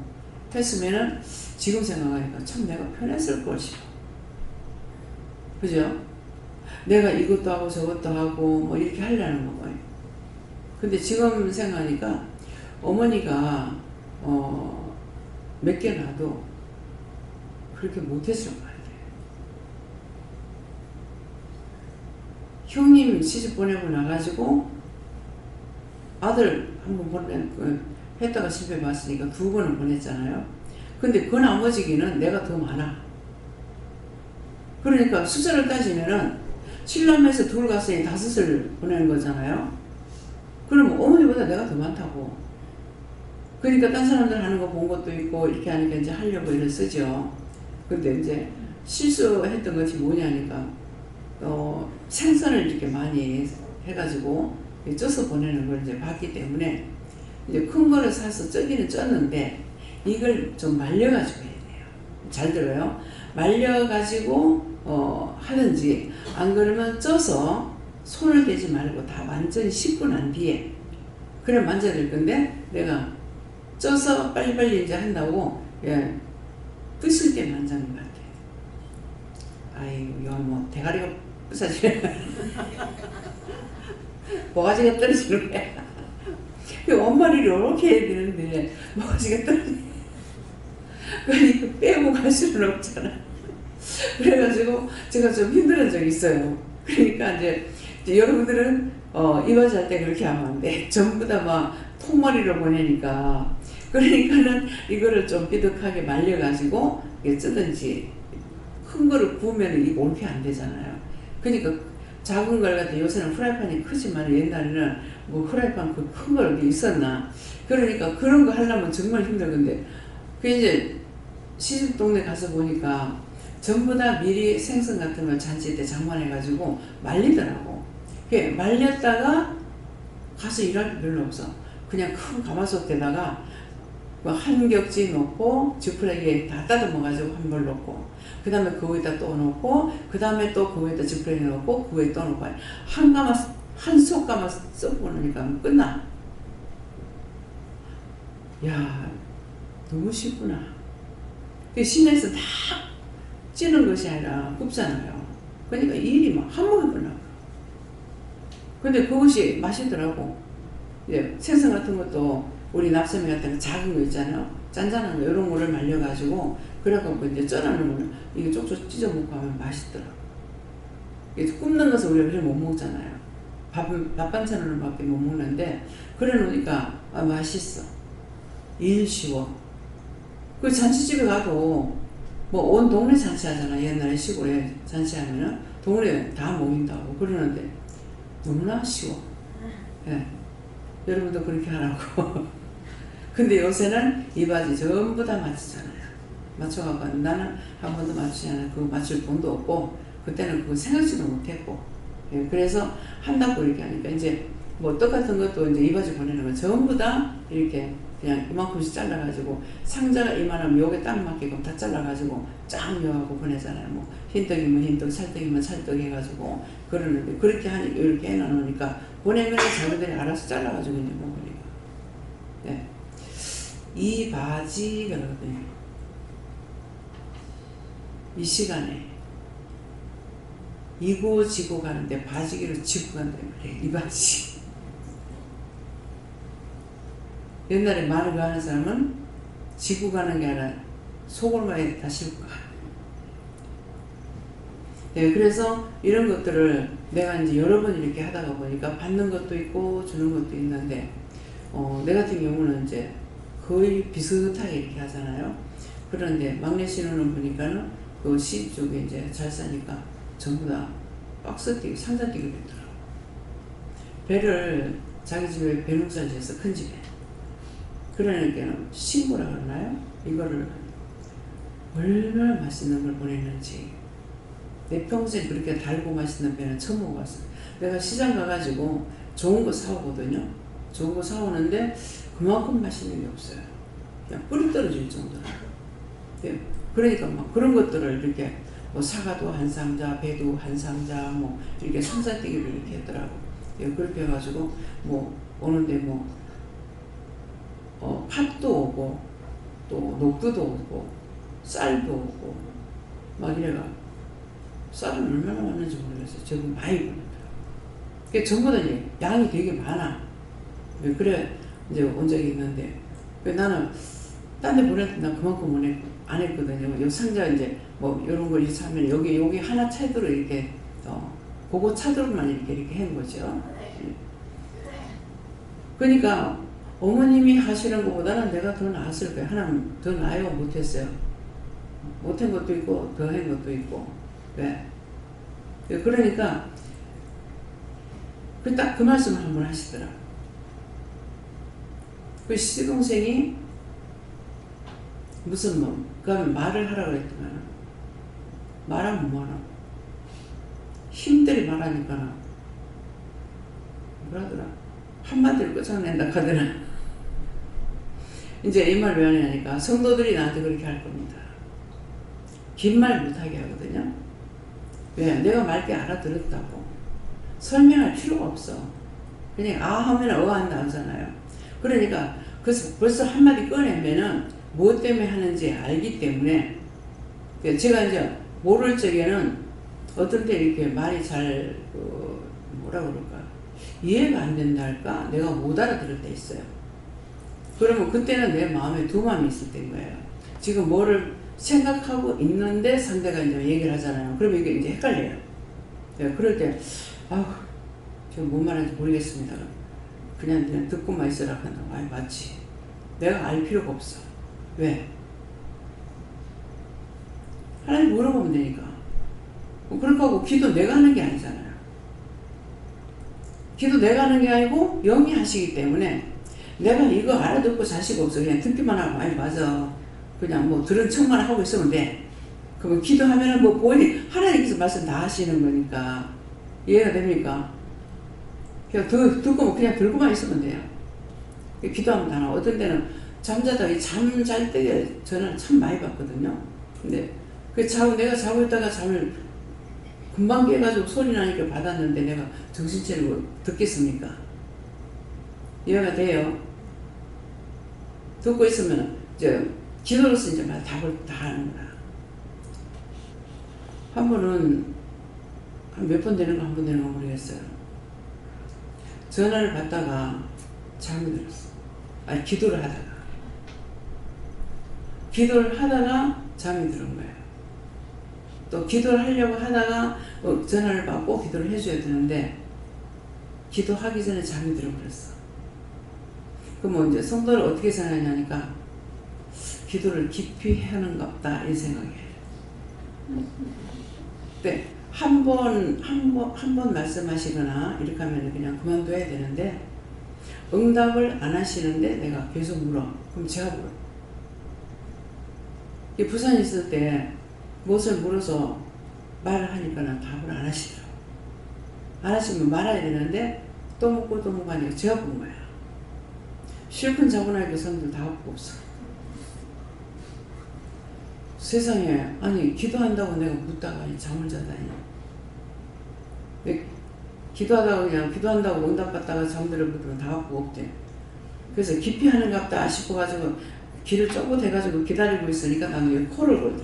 했으면은 지금 생각하니까 참 내가 편했을 것이요. 그죠? 내가 이것도 하고 저것도 하고 뭐 이렇게 하려는 거예요. 근데 지금 생각하니까 어머니가 몇 개 놔도 그렇게 못했을 것 같아요. 형님 시집 보내고 나가지고 아들 한번 했다가 실패 봤으니까 2번을 보냈잖아요. 근데 그 나머지기는 내가 더 많아. 그러니까 숫자를 따지면은 7남에서 2 갔으니 5을 보내는 거잖아요. 그러면 어머니보다 내가 더 많다고. 그러니까 딴 사람들 하는 거 본 것도 있고 이렇게 하니까 이제 하려고 이를 쓰죠. 근데 이제 실수했던 것이 뭐냐니까 생선을 이렇게 많이 해가지고 쪄서 보내는 걸 이제 봤기 때문에 이제 큰 거를 사서 쪄기는 쪘는데 이걸 좀 말려가지고 해야 돼요. 잘 들어요. 말려가지고 하든지 안 그러면 쪄서 손을 대지 말고 다 완전히 식고 난 뒤에 그래 만져야 될 건데 내가 쪄서 빨리빨리 이제 한다고 뜨실 때 만지는 것 같아요. 아이고 이건 뭐 대가리가 부서지네. 모가지가 떨어지는 거야. 원머리를 이렇게 해야 되는데 모가지가 떨어지네. 그러니까 빼고 갈 수는 없잖아. 그래가지고 제가 좀 힘들은 적이 있어요. 그러니까 이제 여러분들은 이바지 할 때 그렇게 하면 안 돼. 전부 다 막 통머리로 보내니까. 그러니까는 이거를 좀 삐득하게 말려가지고 쓰든지 큰 거를 구우면 이 몰피 안 되잖아요. 그러니까 작은 걸 갖다 요새는 프라이팬이 크지만 옛날에는 뭐 프라이팬 그 큰 거 이렇게 있었나. 그러니까 그런 거 하려면 정말 힘들건데 그 이제 시집 동네 가서 보니까 전부 다 미리 생선 같은 걸 잔치 때 장만해가지고 말리더라고. 그게 말렸다가 가서 일할 게 별로 없어. 그냥 큰 가마솥에다가 한 격지 넣고 지푸라기에 다 따듬어가지고 한 벌 넣고 그 다음에 그 위에다 또 넣고 그 다음에 또 그 위에다 지푸라기 넣고 그 위에 또 넣고 한 솥가마 썩고 놓으니까 끝나. 야, 너무 쉽구나. 시내에서 다 찌는 것이 아니라 굽잖아요. 그러니까 일이 막 한 번에 끝나. 근데 그것이 맛있더라고. 이제 생선 같은 것도 우리 납새미 같은 거 작은 거 있잖아요. 짠짠한 거 이런 거를 말려가지고 그래갖고 이제 쪄놓으면 이게 쪽쪽 찢어 먹고 하면 맛있더라고. 굽는 것은 우리가 그렇게 못 먹잖아요. 밥 반찬으로 밖에 못 먹는데 그래 놓으니까 맛있어. 일 쉬워. 그 잔치집에 가도 뭐 온 동네 잔치하잖아. 옛날에 시골에 잔치하면은 동네 다 모인다고 그러는데 너무나 쉬워. 예. 여러분도 그렇게 하라고. 근데 요새는 이 바지 전부 다 맞추잖아요. 맞춰갖고 나는 한 번도 맞추지 않아. 그거 맞출 돈도 없고 그때는 그거 생각지도 못했고. 예. 그래서 한다고 이렇게 하니까 이제 뭐 똑같은 것도 이제 이 바지 보내는 건 전부 다 이렇게 그냥 이만큼씩 잘라가지고 상자가 이만하면 요게 딱 맞게끔 다 잘라가지고 쫙 여하고 보내잖아요. 뭐 흰떡이면 흰떡, 찰떡이면 찰떡 해가지고 그러는데 그렇게 하니까 이렇게 해놔놓으니까 보내면 자기들이 알아서 잘라가지고 이제 먹으니까. 네. 이 바지가 이 시간에 이고 지고 가는데 바지기를 지고 간다는 말이에요. 이 바지. 옛날에 말을 하는 사람은 지고 가는 게 아니라 소골마에 다 싣고 가. 네, 그래서 이런 것들을 내가 이제 여러 번 이렇게 하다가 보니까 받는 것도 있고 주는 것도 있는데, 내 같은 경우는 이제 거의 비슷하게 이렇게 하잖아요. 그런데 막내 신우는 보니까는 그 시 쪽에 이제 잘 사니까 전부 다 박스 뛰기, 상자 뛰기 됐더라고. 배를 자기 집에 배농사를 지어서 큰 집에. 그러니까 신고라 그러나요? 이거를 얼마나 맛있는 걸 보냈는지 내 평생 그렇게 달고 맛있는 배는 처음 먹어봤어. 내가 시장 가가지고 좋은 거 사오거든요. 좋은 거 사오는데 그만큼 맛있는 게 없어요. 그냥 뿌리 떨어질 정도로. 그러니까 막 그런 것들을 이렇게 뭐 사과도 한 상자, 배도 한 상자, 뭐 이렇게 상자뛰기를 이렇게 했더라고. 그렇게 해가지고 뭐 오는데 뭐 팥도 오고 또 녹두도 오고 쌀도 오고 막 이래가. 쌀은 얼마나 왔는지 모르겠어요. 저거 많이 보내더라고. 그게 전부 다 이제 양이 되게 많아. 그래 이제 온 적이 있는데 나는 딴 데 보낼 때 난 그만큼 안 했거든요. 요 상자 이제 뭐 이런 걸 사면 여기 하나 차도로 이렇게 그거 차도로만 이렇게 한 거죠. 그러니까 어머님이 하시는 것보다는 내가 더 나았을 거예요. 하나는 더 나아요. 못했어요. 못한 것도 있고 더 한 것도 있고. 네. 그러니까 딱 그 말씀을 한번 하시더라. 그 시동생이 무슨 뭐 그러면 말을 하라고 했더만 말하면 뭐하나 힘들이 말하니까 뭐라더라 한마디를 끝장낸다 하더라. 이제 이 말 왜 하냐니까 성도들이 나한테 그렇게 할 겁니다. 긴 말 못하게 하거든요. 왜? 내가 맑게 알아들었다고 설명할 필요가 없어. 그냥 하면 한다 하잖아요. 그러니까 그래서 벌써 한마디 꺼내면은 무엇 때문에 하는지 알기 때문에 제가 이제 모를 적에는 어떤 때 이렇게 말이 잘 뭐라 그럴까 이해가 안 된다 할까 내가 못 알아들을 때 있어요. 그러면 그때는 내 마음에 두 마음이 있을 때인 거예요. 지금 뭐를 생각하고 있는데 상대가 이제 얘기를 하잖아요. 그러면 이게 이제 헷갈려요. 그럴 때 제가 뭔 말하는지 모르겠습니다. 그냥 듣고만 있으라 한다. 맞지. 내가 알 필요가 없어. 왜? 하나님 물어보면 되니까. 그렇게 하고 기도 내가 하는 게 아니잖아요. 기도 내가 하는 게 아니고 영이 하시기 때문에 내가 이거 알아듣고 자식 없어. 그냥 듣기만 하고, 아니, 맞아. 그냥 뭐 들은 척만 하고 있으면 돼. 그러면 기도하면은 뭐 본인, 하나님께서 말씀 다 하시는 거니까. 이해가 됩니까? 그냥 듣고 그냥 들고만 있으면 돼요. 기도하면 다 나와. 어떤 때는 잠자다가 잠 잘 때 저는 참 많이 봤거든요. 근데 내가 자고 있다가 잠을 금방 깨가지고 소리 나니까 받았는데 내가 정신 차리고 듣겠습니까? 이해가 돼요? 듣고 있으면 이제 기도로서 이제 답을 다 하는 거야. 한 번은 한 몇 번 되는 거 한 번 되는 거 모르겠어요. 전화를 받다가 잠이 들었어. 아니, 기도를 하다가 잠이 들은 거예요. 또 기도를 하려고 하다가 전화를 받고 기도를 해줘야 되는데 기도하기 전에 잠이 들어버렸어. 그럼 이제 성도를 어떻게 생각하냐니까 기도를 깊이 하는가 보다 이 생각이에요. 네, 한 번 말씀하시거나 이렇게 하면 그냥 그만둬야 되는데 응답을 안 하시는데 내가 계속 물어. 그럼 제가 물어. 부산에 있을 때 무엇을 물어서 말을 하니까는 답을 안 하시더라고. 안 하시면 말아야 되는데 또 묻고 하니까 제가 본 거야. 실컷 자고나니까 사람들 다 없어. 세상에, 아니, 기도한다고 내가 묻다가 잠을 자다니. 기도하다가 그냥 기도한다고 응답받다가 잠들어 보면 다 없대. 그래서 깊이 하는갑다 싶어가지고 귀를 쪼고 대가지고 기다리고 있으니까 나는 왜 코를 골대.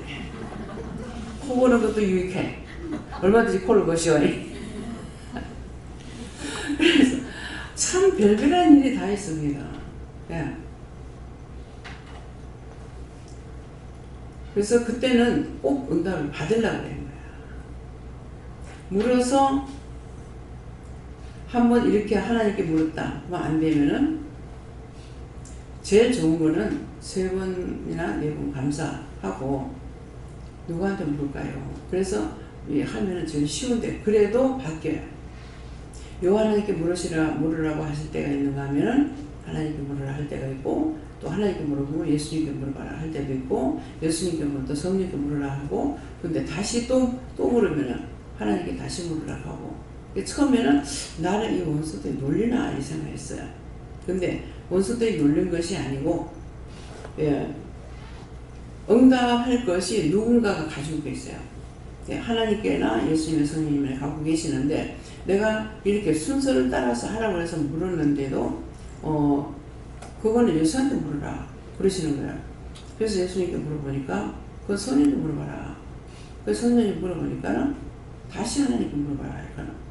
코 고는 것도 유익해. 얼마든지 코를 거시오니. 그래서 참 별별한 일이 다 있습니다. 예. 그래서 그때는 꼭 응답을 받으려고 그런 거야. 물어서 한번 이렇게 하나님께 물었다. 그럼 안 되면은 제일 좋은 거는 3번이나 4번 감사하고 누구한테 물을까요? 그래서 하면은 제일 쉬운데 그래도 바뀌어요. 하나님께 물으라고 하실 때가 있는가 하면은 하나님께 물으라 할 때가 있고 또 하나님께 물어보면 예수님께 물어봐라 할 때도 있고 예수님께 물으면 또 성령께 물으라 하고 근데 다시 또 물으면은 하나님께 다시 물으라 하고 처음에는 나를 이 원수들이 놀리나 이 생각했어요. 근데 원수들이 놀린 것이 아니고 응답할 것이 누군가가 가지고 있어요. 하나님께나 예수님의 성령님을 갖고 계시는데 내가 이렇게 순서를 따라서 하라고 해서 물었는데도 그거는 예수한테 물어라 그러시는 거야. 그래서 예수님께 물어보니까 그 성령님께 물어봐라. 그 성령님 물어보니까는 다시 하나님께 물어봐라 하니까는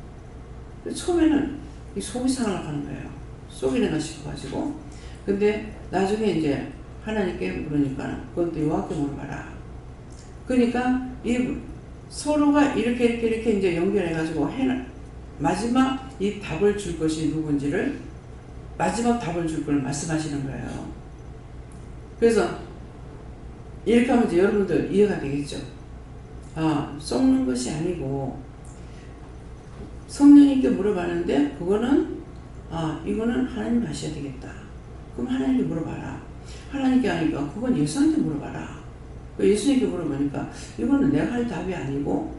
처음에는 속이 상하는 거예요. 속이려나 싶어가지고 근데 나중에 이제 하나님께 물으니까 그건 또 여호와께 물어봐라. 그러니까 이 서로가 이렇게 이제 연결해가지고 마지막 이 답을 줄 것이 누군지를 마지막 답을 줄 걸 말씀하시는 거예요. 그래서 이렇게 하면 이제 여러분들 이해가 되겠죠. 썩는 것이 아니고 성령님께 물어봤는데 그거는 이거는 하나님 하셔야 되겠다. 그럼 하나님께 물어봐라. 하나님께 하니까 그건 예수한테 물어봐라. 예수님께 물어보니까 이거는 내가 할 답이 아니고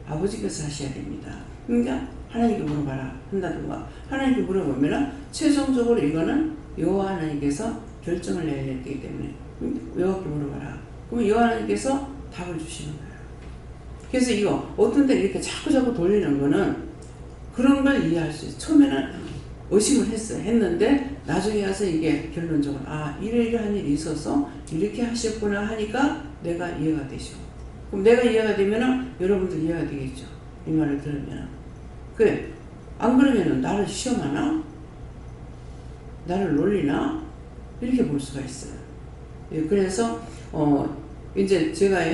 아버지께서 하셔야 됩니다. 그러니까 하나님께 물어봐라 한다든가 하나님께 물어보면 최종적으로 이거는 여호와 하나님께서 결정을 내야 되기 때문에 여호와께 물어봐라. 그러면 여호와 하나님께서 답을 주시는 거예요. 그래서 이거 어떤 때 이렇게 자꾸 돌리는 거는 그런 걸 이해할 수 있어요. 처음에는 의심을 했는데 나중에 와서 이게 결론적으로 이러한 일이 있어서 이렇게 하셨구나 하니까 내가 이해가 되죠. 그럼 내가 이해가 되면은 여러분도 이해가 되겠죠. 이 말을 들으면 그래 안 그러면은 나를 시험하나 나를 놀리나 이렇게 볼 수가 있어요. 그래서 이제 제가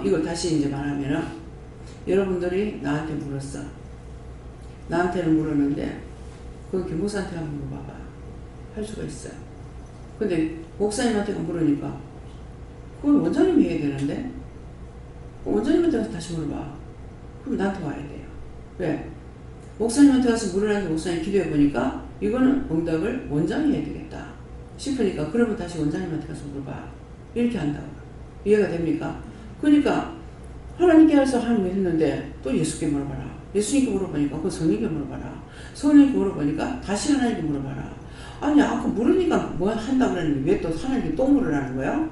이걸 다시 이제 말하면은 여러분들이 나한테 물었어. 나한테는 물었는데 그 김목사한테 한번 물어봐봐 할 수가 있어요. 근데 목사님한테 물으니까 그건 원장님이 해야 되는데 원장님한테 다시 물어봐. 그럼 나한테 와야 돼요. 왜? 목사님한테 가서 물으라는데 목사님 기도해 보니까 이거는 응답을 원장이 해야 되겠다 싶으니까 그러면 다시 원장님한테 가서 물어봐. 이렇게 한다고. 이해가 됩니까? 그러니까 하나님께서 하나님 했는데 또 예수께 물어봐라. 예수님께 물어보니까 그 성령께 물어봐라. 성령께 물어보니까 다시 하나님께 물어봐라. 아니 아까 물으니까 뭐 한다고 그랬는데 왜 또 하나님께 또 물으라는 거예요?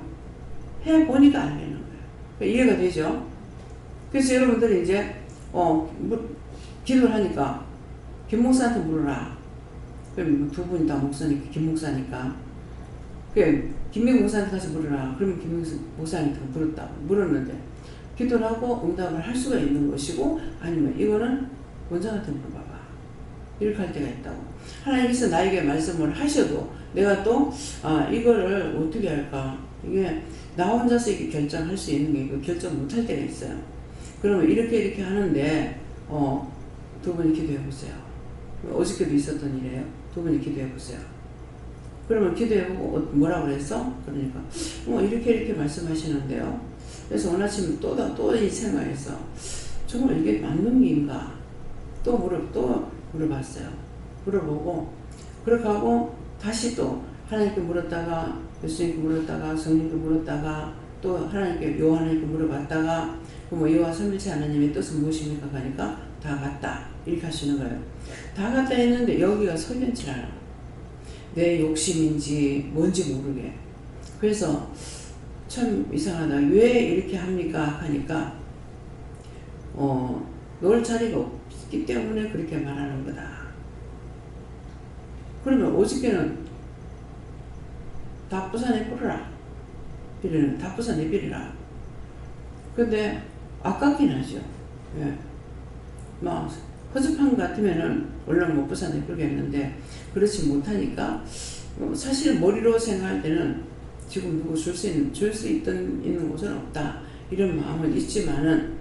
해보니까 안 되는 거예요. 이해가 되죠? 그래서 여러분들이 이제 기도를 하니까 김 목사한테 물어라. 그럼 두 분이 다 목사니까 김 목사니까 그럼 김명 목사한테 가서 물어라. 그러면 김명 목사한테 물었는데 기도를 하고 응답을 할 수가 있는 것이고 아니면 이거는 원장한테 물어봐봐. 이렇게 할 때가 있다고. 하나님께서 나에게 말씀을 하셔도 내가 또 이거를 어떻게 할까. 이게 나 혼자서 이렇게 결정할 수 있는 게 결정 못할 때가 있어요. 그러면 이렇게 하는데 두 분이 기도해 보세요. 어저께도 있었던 일이에요. 두 분이 기도해 보세요. 그러면 기도해보고 뭐라고 그랬어? 그러니까 이렇게 말씀하시는데요. 그래서 오늘 아침에 또 이 생각에서 정말 이게 맞는 일인가? 또 물어봤어요. 물어보고 그렇게 하고 다시 또 하나님께 물었다가 예수님께 물었다가 성령께 물었다가 또 하나님께 요한에게 물어봤다가 여호와 삼일체 하나님의 뜻은 무엇입니까? 하니까 다 같다 이렇게 하시는 거예요. 다 같다 했는데 여기가 석연치 않아. 내 욕심인지 뭔지 모르게. 그래서 참 이상하다. 왜 이렇게 합니까? 하니까 놓을 자리가 없기 때문에 그렇게 말하는 거다. 그러면 어저께는 다 부산에 뿌려라. 비리는 다 부산에 비리라. 근데 아깝긴 하죠. 예. 허접한 것 같으면은 원래 못 부산에 뿌리겠는데 그렇지 못하니까 사실 머리로 생각할 때는 지금 누구 줄 수 있는 곳은 없다. 이런 마음은 있지만은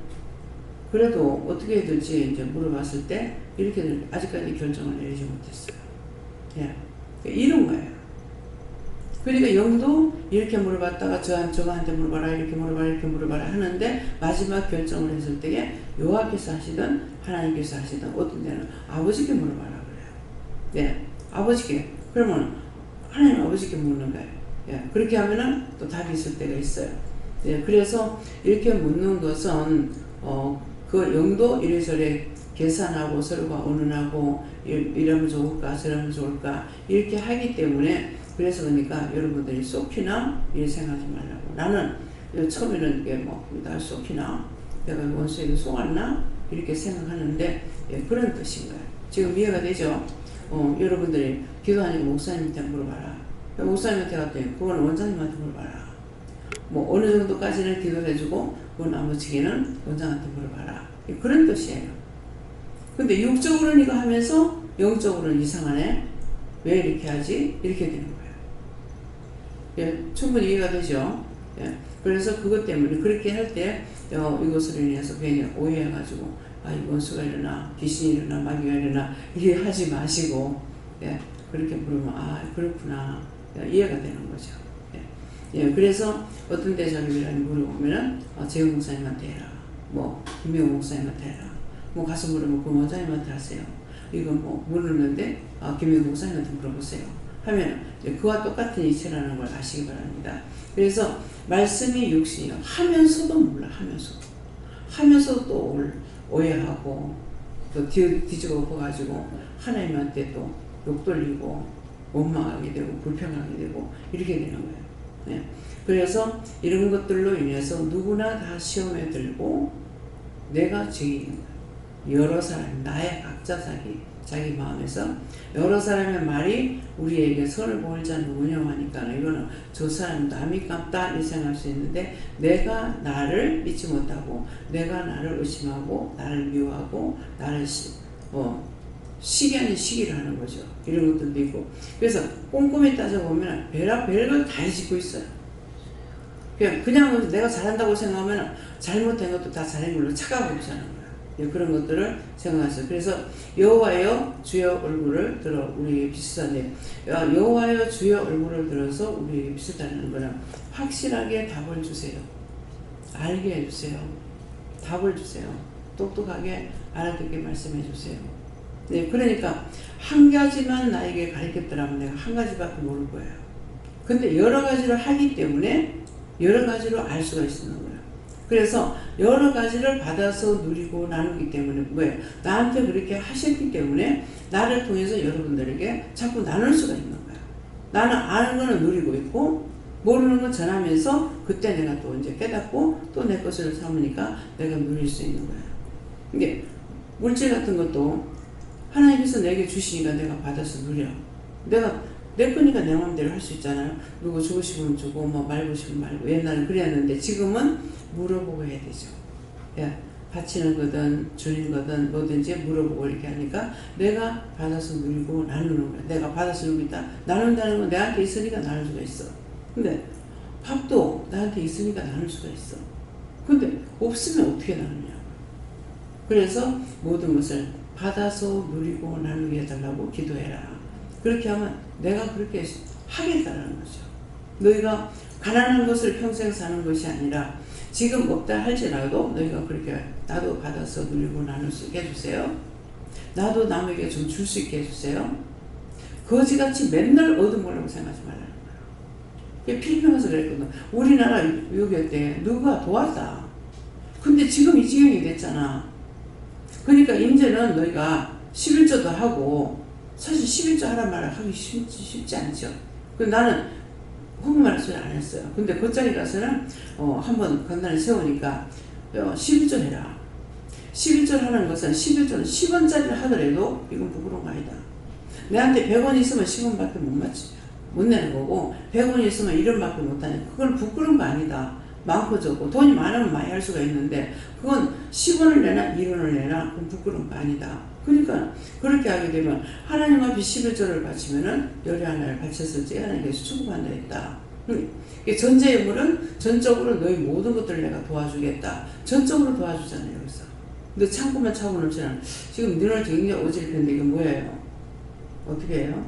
그래도 어떻게 해야 될지 이제 물어봤을 때 이렇게 아직까지 결정을 내리지 못했어요. 예. 이런 거예요. 그러니까 영도 이렇게 물어봤다가 저한테 물어봐라 이렇게 물어봐라 하는데 마지막 결정을 했을 때에 여호와께서 하시든 하나님께서 하시든 어떤 데는 아버지께 물어봐라 그래요. 네, 아버지께. 그러면 하나님 아버지께 묻는 거예요. 예, 그렇게 하면은 또 답이 있을 때가 있어요. 예, 그래서 이렇게 묻는 것은 그 영도 이래저래 계산하고 서로가 의논하고 이러면 좋을까 저러면 좋을까 이렇게 하기 때문에 그래서 그러니까 여러분들이 쏙히나 이렇게 생각하지 말라고. 나는 처음에는 이게 나 쏙히나 내가 원수에게 속았나 이렇게 생각하는데 예, 그런 뜻인 거예요. 지금 이해가 되죠? 여러분들이 기도하니까 목사님한테 물어봐라. 목사님한테 갔더니 그건 원장님한테 물어봐라. 어느 정도까지는 기도를 해주고 그건 나머지는 원장한테 물어봐라. 그런 뜻이에요. 근데 육적으로는 이거 하면서 영적으로는 이상하네. 왜 이렇게 하지? 이렇게 되는 거예요. 예, 충분히 이해가 되죠? 예, 그래서 그것 때문에 그렇게 할 때 이것으로 인해서 괜히 오해해가지고 이 원수가 일어나 귀신이 일어나 마귀가 일어나 이렇게 하지 마시고 예, 그렇게 물으면 그렇구나 이해가 되는 거죠. 예, 그래서 어떤 때 자기들이 물어보면은 재영 목사님한테 해라. 김명호 목사님한테 해라. 가서 물으면 그 원장님한테 하세요. 이거 물었는데 김명호 목사님한테 물어보세요. 하면 그와 똑같은 이치라는 걸 아시기 바랍니다. 그래서 말씀이 육신이요. 하면서도 몰라. 하면서도 또 오해하고 또 뒤집어 엎어가지고 하나님한테 또 욕돌리고 원망하게 되고 불평하게 되고 이렇게 되는 거예요. 네. 그래서 이런 것들로 인해서 누구나 다 시험에 들고 내가 죄인인 거예요. 여러 사람 나의 각자 자기 마음에서 여러 사람의 말이 우리에게 선을 보일 자 누구냐고 하니까 이거는 저 사람 남이 깜다 이 생각할 수 있는데 내가 나를 믿지 못하고 내가 나를 의심하고 나를 미워하고 나를 시기 아닌 시기를 하는 거죠. 이런 것들도 있고 그래서 꼼꼼히 따져보면 별걸 다 해지고 있어요. 그냥 내가 잘한다고 생각하면 잘못된 것도 다 잘한 걸로 착각하고 있는 거예요. 그런 것들을 생각하세요. 그래서 여호와여 주의 얼굴을 들어 우리에게 비추사되 여호와여 주의 얼굴을 들어서 우리에게 비추다는 거는 확실하게 답을 주세요. 알게 해주세요. 답을 주세요. 똑똑하게 알아듣게 말씀해 주세요. 네, 그러니까 한 가지만 나에게 가르쳤더라면 내가 한 가지밖에 모를 거예요. 근데 여러 가지를 하기 때문에 여러 가지로 알 수가 있는 거예요. 그래서 여러 가지를 받아서 누리고 나누기 때문에 뭐예요? 나한테 그렇게 하셨기 때문에 나를 통해서 여러분들에게 자꾸 나눌 수가 있는 거예요. 나는 아는 거는 누리고 있고 모르는 건 전하면서 그때 내가 또 이제 깨닫고 또 내 것을 삼으니까 내가 누릴 수 있는 거예요. 이게 물질 같은 것도 하나님께서 내게 주시니까 내가 받아서 누려. 내가 내 거니까 내 마음대로 할 수 있잖아요. 누구 주고 싶으면 주고 뭐 말고 싶으면 말고. 옛날엔 그랬는데 지금은 물어보고 해야 되죠. 야, 바치는 거든 주는 거든 뭐든지 물어보고 이렇게 하니까 내가 받아서 누리고 나누는 거야. 내가 받아서 누리고 있다. 나눈다는 건 내한테 있으니까 나눌 수가 있어. 근데 밥도 나한테 있으니까 나눌 수가 있어. 근데 없으면 어떻게 나누냐. 그래서 모든 것을 받아서 누리고 나누게 해달라고 기도해라. 그렇게 하면 내가 그렇게 하겠다는 거죠. 너희가 가난한 것을 평생 사는 것이 아니라 지금 없다 할지라도 너희가 그렇게 나도 받아서 누리고 나눌 수 있게 해주세요. 나도 남에게 좀 줄 수 있게 해주세요. 거지같이 맨날 얻어먹으려고 생각하지 말라는 거예요. 필리핀에서 그랬거든. 우리나라 여기 때 누가 도왔다. 근데 지금 이 지경이 됐잖아. 그러니까 이제는 너희가 11조도 하고 사실 11조 하란 말을 하기 쉽지 않죠. 나는 한국말 소리 안 했어요. 근데 곧자리 가서는 한번 건단을 세우니까 11조 해라. 11조 하는 것은 11조는 10원짜리를 하더라도 이건 부끄러운 거 아니다. 내한테 100원 있으면 10원밖에 못 내는 거고 100원 있으면 1원밖에 못 하는 그건 부끄러운 거 아니다. 많고 적고 돈이 많으면 많이 할 수가 있는데 그건 10원을 내나 1원을 내나 그건 부끄러운 거 아니다. 그러니까 그렇게 하게 되면 하나님 앞에 11조를 바치면은 열의 하나를 바쳤을 때 하나님께서 축복한다 했다. 전제의물은 전적으로 너희 모든 것들을 내가 도와주겠다. 전적으로 도와주잖아요. 여기서. 너 참고만 차고 넘치는 지금 너는 굉장히 어질픈데 이게 뭐예요? 어떻게 해요?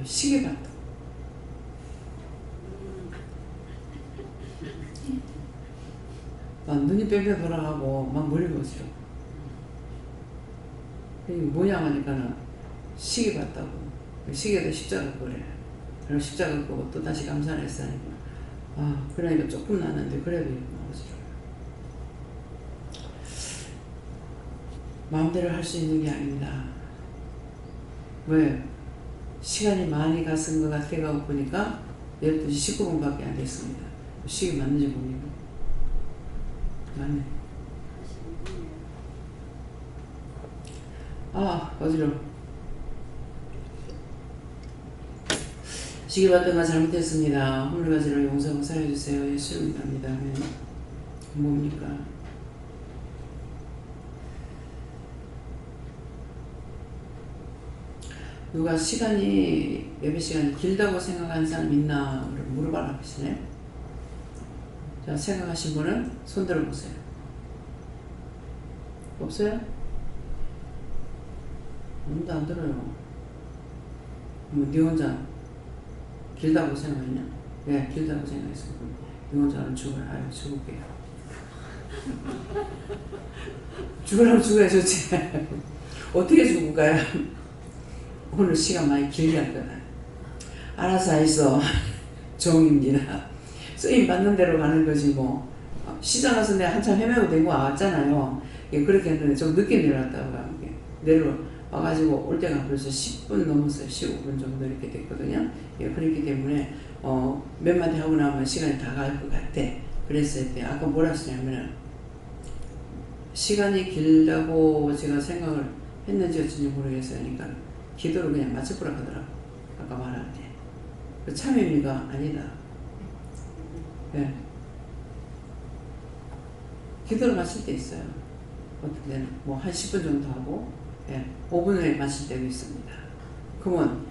시계 봤다. 막 눈이 뺑뺑 돌아가고 막 머리가 어지러워. 이게 뭐냐 하니까는 시계 봤다고. 시계도 십자가 거래. 그럼 십자가 거고 또 다시 감사를 했으니까. 그러니까 조금 나는데 그래도 어지러워. 마음대로 할 수 있는 게 아닙니다. 왜? 시간이 많이 갔은 것 같아가 보니까 12시 19분밖에 안 됐습니다. 시계 맞는지 봅니다. 맞네. 어지러워. 시계 봤던 거 잘못했습니다. 홀가지로 용서하고 사여주세요. 예수를 믿습니다. 뭡니까? 누가 예배 시간이 길다고 생각하는 사람 있나 물어봐라 하시네. 자, 생각하신 분은 손 들어보세요. 없어요? 아무도 안 들어요. 네 혼자 길다고 생각했냐? 네, 길다고 생각했어. 네 혼자는 죽어요. 죽을게요. 죽으라면 죽어야 좋지. 어떻게 죽을까요? 오늘 시간 많이 길게 할 거다. 알아서 하이소. 종입니다. 쓰임 받는 대로 가는 거지 뭐. 시장 가서 내가 한참 헤매고 된 거 왔잖아요. 그렇게 했는데 좀 늦게 내려왔다고 내려와가지고 올 때가 벌써 10분 넘었어요. 15분 정도 이렇게 됐거든요. 그렇기 때문에 몇 마디 하고 나면 시간이 다 갈 것 같아. 그랬을 때 아까 뭐라 했냐면 시간이 길다고 제가 생각을 했는지 어쩐지 모르겠어요. 그러니까 기도를 그냥 맞춰보라 하더라고. 아까 말한 게. 참여미가 아니다. 네. 기도를 마칠 때 있어요. 어떤 데는 뭐 한 10분 정도 하고 5분 후에 마실 때도 있습니다. 그러면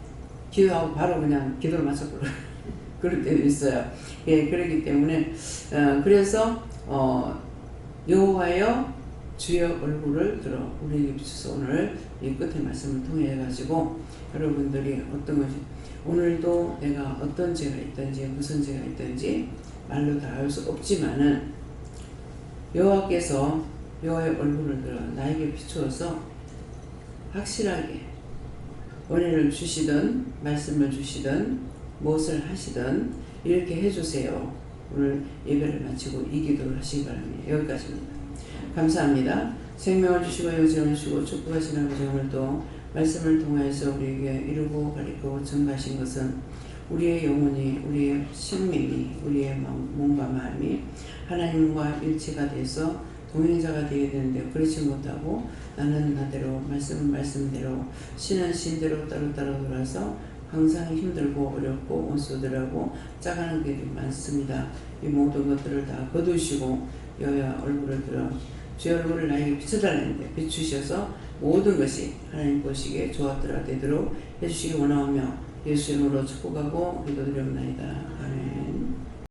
기도하고 바로 그냥 기도를 마쳤고 그럴 때도 있어요. 그렇기 때문에 그래서 여호와여 주의 얼굴을 들어 우리에게 비춰서 오늘 이 끝의 말씀을 통해 가지고 여러분들이 어떤 것이 오늘도 내가 어떤 죄가 있든지 무슨 죄가 있든지 말로 다 알 수 없지만은 여호와께서 여호와의 얼굴을 들어 나에게 비추어서 확실하게 은혜를 주시든 말씀을 주시든 무엇을 하시든 이렇게 해주세요. 오늘 예배를 마치고 이 기도를 하시기 바랍니다. 여기까지입니다. 감사합니다. 생명을 주시고 영생을 주시고 축복하신 아버지, 오늘도 말씀을 통하여서 우리에게 이루고 가리고 증가하신 것은 우리의 영혼이, 우리의 생명이, 우리의 몸과 마음이 하나님과 일치가 돼서 동행자가 되어야 되는데 그렇지 못하고 나는 나대로 말씀은 말씀대로 신은 신대로 따로따로 돌아서 항상 힘들고 어렵고 원수들하고 짜가는 게 많습니다. 이 모든 것들을 다 거두시고 여호와 얼굴을 들어 주의 얼굴을 나에게 비춰달라는데 비추셔서 모든 것이 하나님 보시기에 좋았더라 되도록 해주시기 원하오며 예수 이름으로 축복하고 기도드리옵나이다. 아멘.